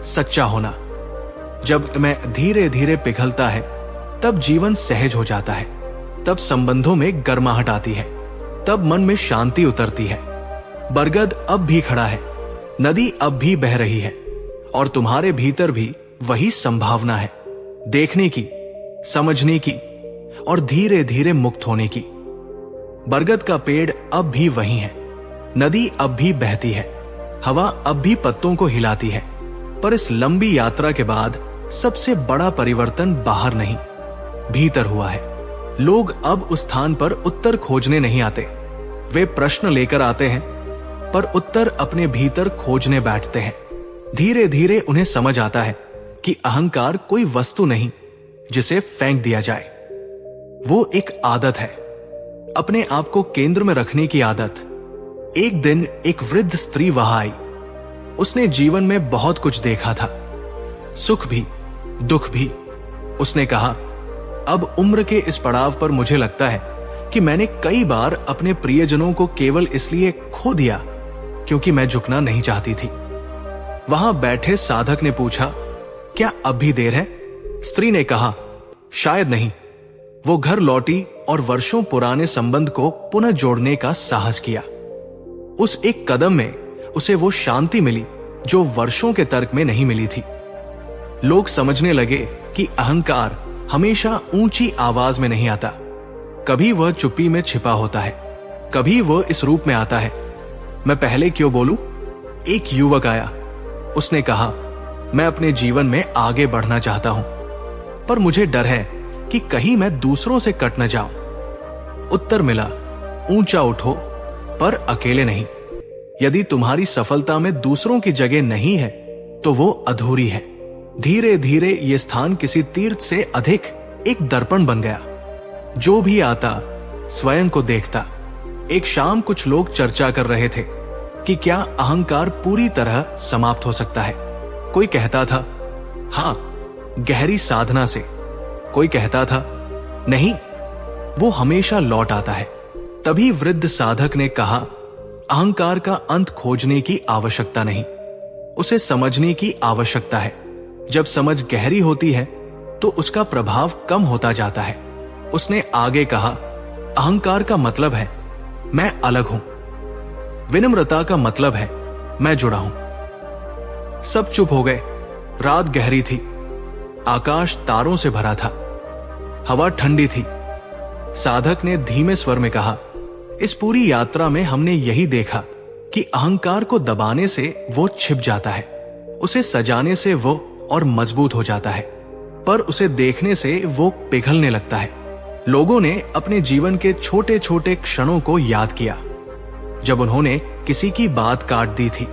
[SPEAKER 1] सच्चा होना। जब मैं धीरे धीरे पिघलता है, तब जीवन सहज हो जाता है, तब संबंधों में गर्माहट आती है, तब मन में शांति उतरती है। बरगद अब भी खड़ा है, नदी अब भी बह रही है, और तुम्हारे भीतर भी वही संभावना है, देखने की, समझने की और धीरे धीरे मुक्त होने की। बरगद का पेड़ अब भी वही है, नदी अब भी बहती है, हवा अब भी पत्तों को हिलाती है। पर इस लंबी यात्रा के बाद सबसे बड़ा परिवर्तन बाहर नहीं, भीतर हुआ है। लोग अब उस स्थान पर उत्तर खोजने नहीं आते, वे प्रश्न लेकर आते हैं, पर उत्तर अपने भीतर खोजने बैठते हैं। धीरे धीरे उन्हें समझ आता है कि अहंकार कोई वस्तु नहीं जिसे फेंक दिया जाए, वो एक आदत है, अपने आप को केंद्र में रखने की आदत। एक दिन एक वृद्ध स्त्री वहां आई। उसने जीवन में बहुत कुछ देखा था, सुख भी, दुख भी। उसने कहा, अब उम्र के इस पड़ाव पर मुझे लगता है कि मैंने कई बार अपने प्रियजनों को केवल इसलिए खो दिया क्योंकि मैं झुकना नहीं चाहती थी। वहां बैठे साधक ने पूछा, क्या अब भी देर है? स्त्री ने कहा, शायद नहीं। वो घर लौटी और वर्षों पुराने संबंध को पुनः जोड़ने का साहस किया। उस एक कदम में उसे वो शांति मिली जो वर्षों के तर्क में नहीं मिली थी। लोग समझने लगे कि अहंकार हमेशा ऊंची आवाज में नहीं आता, कभी वह चुप्पी में छिपा होता है, कभी वह इस रूप में आता है, मैं पहले क्यों बोलूं? एक युवक आया, उसने कहा, मैं अपने जीवन में आगे बढ़ना चाहता हूं, पर मुझे डर है कि कहीं मैं दूसरों से कट न जाऊं। उत्तर मिला, ऊंचा उठो, पर अकेले नहीं। यदि तुम्हारी सफलता में दूसरों की जगह नहीं है, तो वो अधूरी है। धीरे धीरे ये स्थान किसी तीर्थ से अधिक एक दर्पण बन गया। जो भी आता स्वयं को देखता। एक शाम कुछ लोग चर्चा कर रहे थे कि क्या अहंकार पूरी तरह समाप्त हो सकता है। कोई कहता था, हां, गहरी साधना से। कोई कहता था, नहीं, वो हमेशा लौट आता है। तभी वृद्ध साधक ने कहा, अहंकार का अंत खोजने की आवश्यकता नहीं, उसे समझने की आवश्यकता है। जब समझ गहरी होती है तो उसका प्रभाव कम होता जाता है। उसने आगे कहा, अहंकार का मतलब है मैं अलग हूं, विनम्रता का मतलब है मैं जुड़ा हूं। सब चुप हो गए। रात गहरी थी, आकाश तारों से भरा था, हवा ठंडी थी। साधक ने धीमे स्वर में कहा, इस पूरी यात्रा में हमने यही देखा कि अहंकार को दबाने से वो छिप जाता है, उसे सजाने से वो और मजबूत हो जाता है, पर उसे देखने से वो पिघलने लगता है। लोगों ने अपने जीवन के छोटे छोटे क्षणों को याद किया, जब उन्होंने किसी की बात काट दी थी,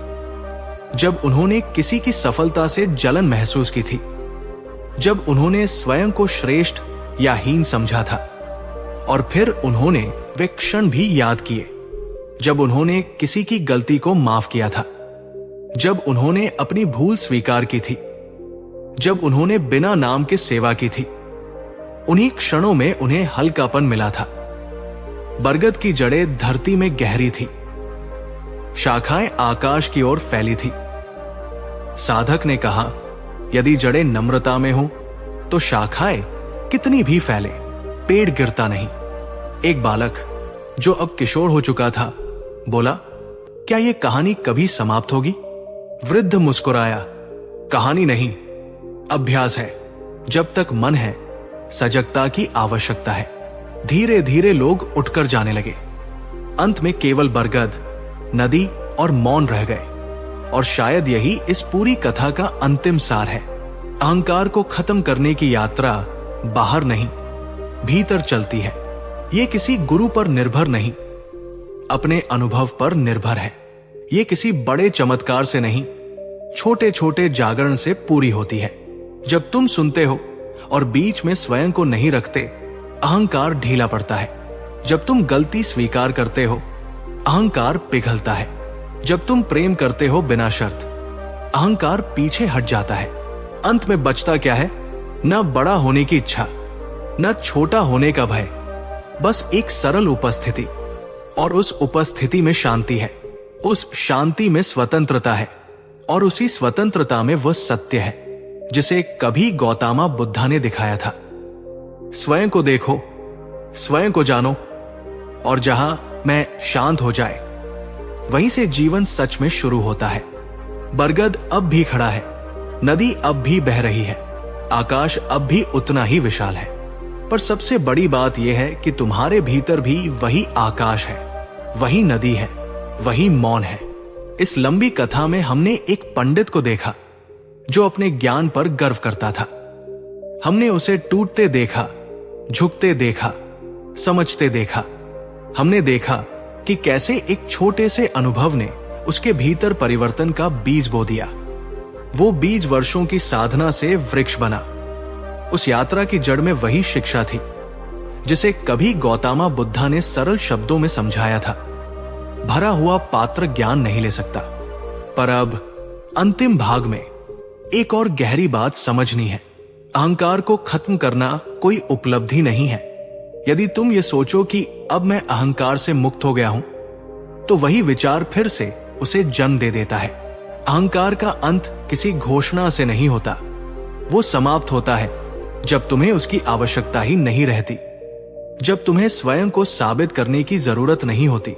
[SPEAKER 1] जब उन्होंने किसी की सफलता से जलन महसूस की थी, जब उन्होंने स्वयं को श्रेष्ठ या हीन समझा था। और फिर उन्होंने वे क्षण भी याद किए जब उन्होंने किसी की गलती को माफ किया था, जब उन्होंने अपनी भूल स्वीकार की थी, जब उन्होंने बिना नाम के सेवा की थी। उन्हीं क्षणों में उन्हें हल्कापन मिला था। बरगद की जड़ें धरती में गहरी थी, शाखाएं आकाश की ओर फैली थी। साधक ने कहा, यदि जड़ें नम्रता में हो तो शाखाएं कितनी भी फैले, पेड़ गिरता नहीं। एक बालक जो अब किशोर हो चुका था बोला, क्या यह कहानी कभी समाप्त होगी? वृद्ध मुस्कुराया, कहानी नहीं, अभ्यास है। जब तक मन है, सजगता की आवश्यकता है। धीरे धीरे लोग उठकर जाने लगे। अंत में केवल बरगद, नदी और मौन रह गए। और शायद यही इस पूरी कथा का अंतिम सार है। अहंकार को खत्म करने की यात्रा बाहर नहीं, भीतर चलती है। ये किसी गुरु पर निर्भर नहीं, अपने अनुभव पर निर्भर है। ये किसी बड़े चमत्कार से नहीं, छोटे छोटे जागरण से पूरी होती है। जब तुम सुनते हो और बीच में स्वयं को नहीं रखते, अहंकार ढीला पड़ता है। जब तुम गलती स्वीकार करते हो, अहंकार पिघलता है। जब तुम प्रेम करते हो बिना शर्त, अहंकार पीछे हट जाता है। अंत में बचता क्या है? न बड़ा होने की इच्छा, न छोटा होने का भय, बस एक सरल उपस्थिति। और उस उपस्थिति में शांति है, उस शांति में स्वतंत्रता है, और उसी स्वतंत्रता में वह सत्य है जिसे कभी गौतमा बुद्धा ने दिखाया था। स्वयं को देखो, स्वयं को जानो, और जहां मैं शांत हो जाए, वहीं से जीवन सच में शुरू होता है। बरगद अब भी खड़ा है, नदी अब भी बह रही है, आकाश अब भी उतना ही विशाल है। पर सबसे बड़ी बात यह है कि तुम्हारे भीतर भी वही आकाश है, वही नदी है, वही मौन है। इस लंबी कथा में हमने एक पंडित को देखा जो अपने ज्ञान पर गर्व करता था। हमने उसे टूटते देखा, झुकते देखा, समझते देखा। हमने देखा कि कैसे एक छोटे से अनुभव ने उसके भीतर परिवर्तन का बीज बो दिया। वो बीज वर्षों की साधना से वृक्ष बना। उस यात्रा की जड़ में वही शिक्षा थी जिसे कभी गौतमा बुद्धा ने सरल शब्दों में समझाया था। भरा हुआ पात्र ज्ञान नहीं ले सकता। पर अब अंतिम भाग में एक और गहरी बात समझनी है। अहंकार को खत्म करना कोई उपलब्धि नहीं है। यदि तुम ये सोचो कि अब मैं अहंकार से मुक्त हो गया हूं, तो वही विचार फिर से उसे जन्म दे देता है। अहंकार का अंत किसी घोषणा से नहीं होता, वो समाप्त होता है जब तुम्हें उसकी आवश्यकता ही नहीं रहती, जब तुम्हें स्वयं को साबित करने की जरूरत नहीं होती,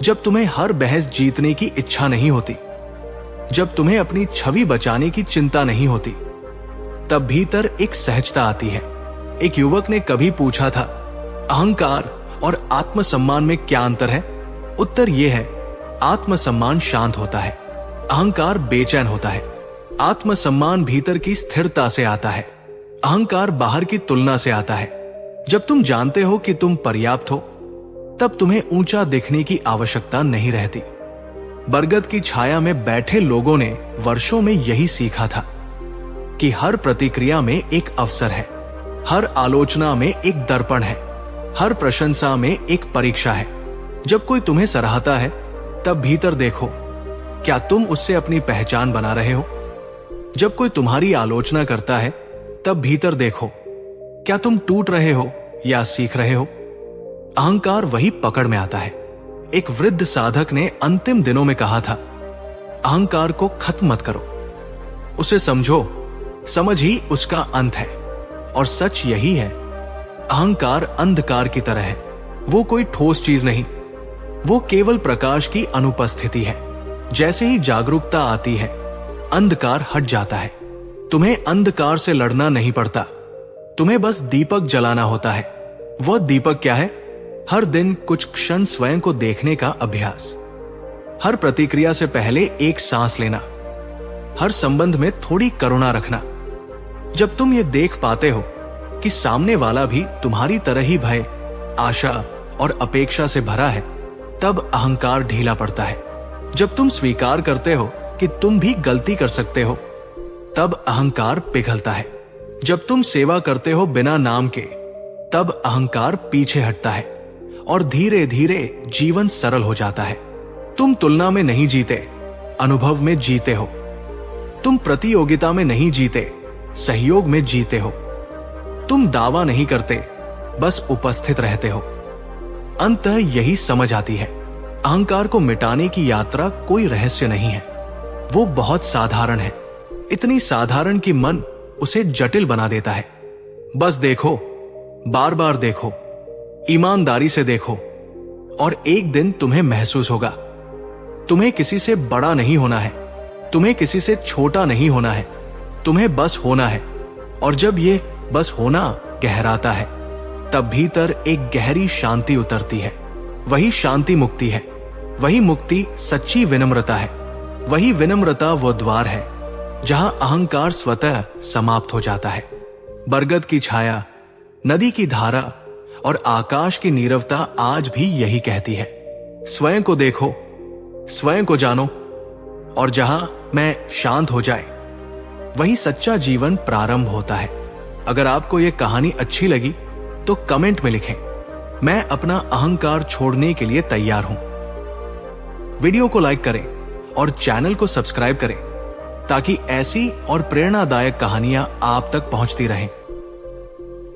[SPEAKER 1] जब तुम्हें हर बहस जीतने की इच्छा नहीं होती, जब तुम्हें अपनी छवि बचाने की चिंता नहीं होती। तब भीतर एक सहजता आती है। एक युवक ने कभी पूछा था, अहंकार और आत्मसम्मान में क्या अंतर है? उत्तर यह है, आत्मसम्मान शांत होता है, अहंकार बेचैन होता है। आत्मसम्मान भीतर की स्थिरता से आता है, अहंकार बाहर की तुलना से आता है। जब तुम जानते हो कि तुम पर्याप्त हो, तब तुम्हें ऊंचा दिखने की आवश्यकता नहीं रहती। बरगद की छाया में बैठे लोगों ने वर्षों में यही सीखा था कि हर प्रतिक्रिया में एक अवसर है, हर आलोचना में एक दर्पण है, हर प्रशंसा में एक परीक्षा है। जब कोई तुम्हें सराहता है, तब भीतर देखो, क्या तुम उससे अपनी पहचान बना रहे हो? जब कोई तुम्हारी आलोचना करता है, तब भीतर देखो, क्या तुम टूट रहे हो या सीख रहे हो? अहंकार वही पकड़ में आता है। एक वृद्ध साधक ने अंतिम दिनों में कहा था, अहंकार को खत्म मत करो, उसे समझो, समझ ही उसका अंत है। और सच यही है, अहंकार अंधकार की तरह है। वो कोई ठोस चीज नहीं, वो केवल प्रकाश की अनुपस्थिति है। जैसे ही जागरूकता आती है, अंधकार हट जाता है। तुम्हें अंधकार से लड़ना नहीं पड़ता, तुम्हें बस दीपक जलाना होता है। वह दीपक क्या है? हर दिन कुछ क्षण स्वयं को देखने का अभ्यास, हर प्रतिक्रिया से पहले एक सांस लेना, हर संबंध में थोड़ी करुणा रखना। जब तुम ये देख पाते हो कि सामने वाला भी तुम्हारी तरह ही भय, आशा और अपेक्षा से भरा है, तब अहंकार ढीला पड़ता है। जब तुम स्वीकार करते हो कि तुम भी गलती कर सकते हो, तब अहंकार पिघलता है। जब तुम सेवा करते हो बिना नाम के, तब अहंकार पीछे हटता है और धीरे धीरे जीवन सरल हो जाता है। तुम तुलना में नहीं जीते, अनुभव में जीते हो। तुम प्रतियोगिता में नहीं जीते, सहयोग में जीते हो। तुम दावा नहीं करते, बस उपस्थित रहते हो। अंततः यही समझ आती है, अहंकार को मिटाने की यात्रा कोई रहस्य नहीं है, वो बहुत साधारण है, इतनी साधारण कि मन उसे जटिल बना देता है। बस देखो, बार बार देखो, ईमानदारी से देखो, और एक दिन तुम्हें महसूस होगा। तुम्हें किसी से बड़ा नहीं होना है, तुम्हें किसी से छोटा नहीं होना है, तुम्हें बस होना है। और जब ये बस होना गहराता है, तब भीतर एक गहरी शांति उतरती है। वही शांति मुक्ति है, वही मुक्ति सच्ची विनम्रता है, वही विनम्रता वो द्वार है जहां अहंकार स्वतः समाप्त हो जाता है। बरगद की छाया, नदी की धारा और आकाश की नीरवता आज भी यही कहती है, स्वयं को देखो, स्वयं को जानो, और जहां मैं शांत हो जाए वही सच्चा जीवन प्रारंभ होता है। अगर आपको यह कहानी अच्छी लगी तो कमेंट में लिखें, मैं अपना अहंकार छोड़ने के लिए तैयार हूं। वीडियो को लाइक करें और चैनल को सब्सक्राइब करें ताकि ऐसी और प्रेरणादायक कहानियां आप तक पहुंचती रहें।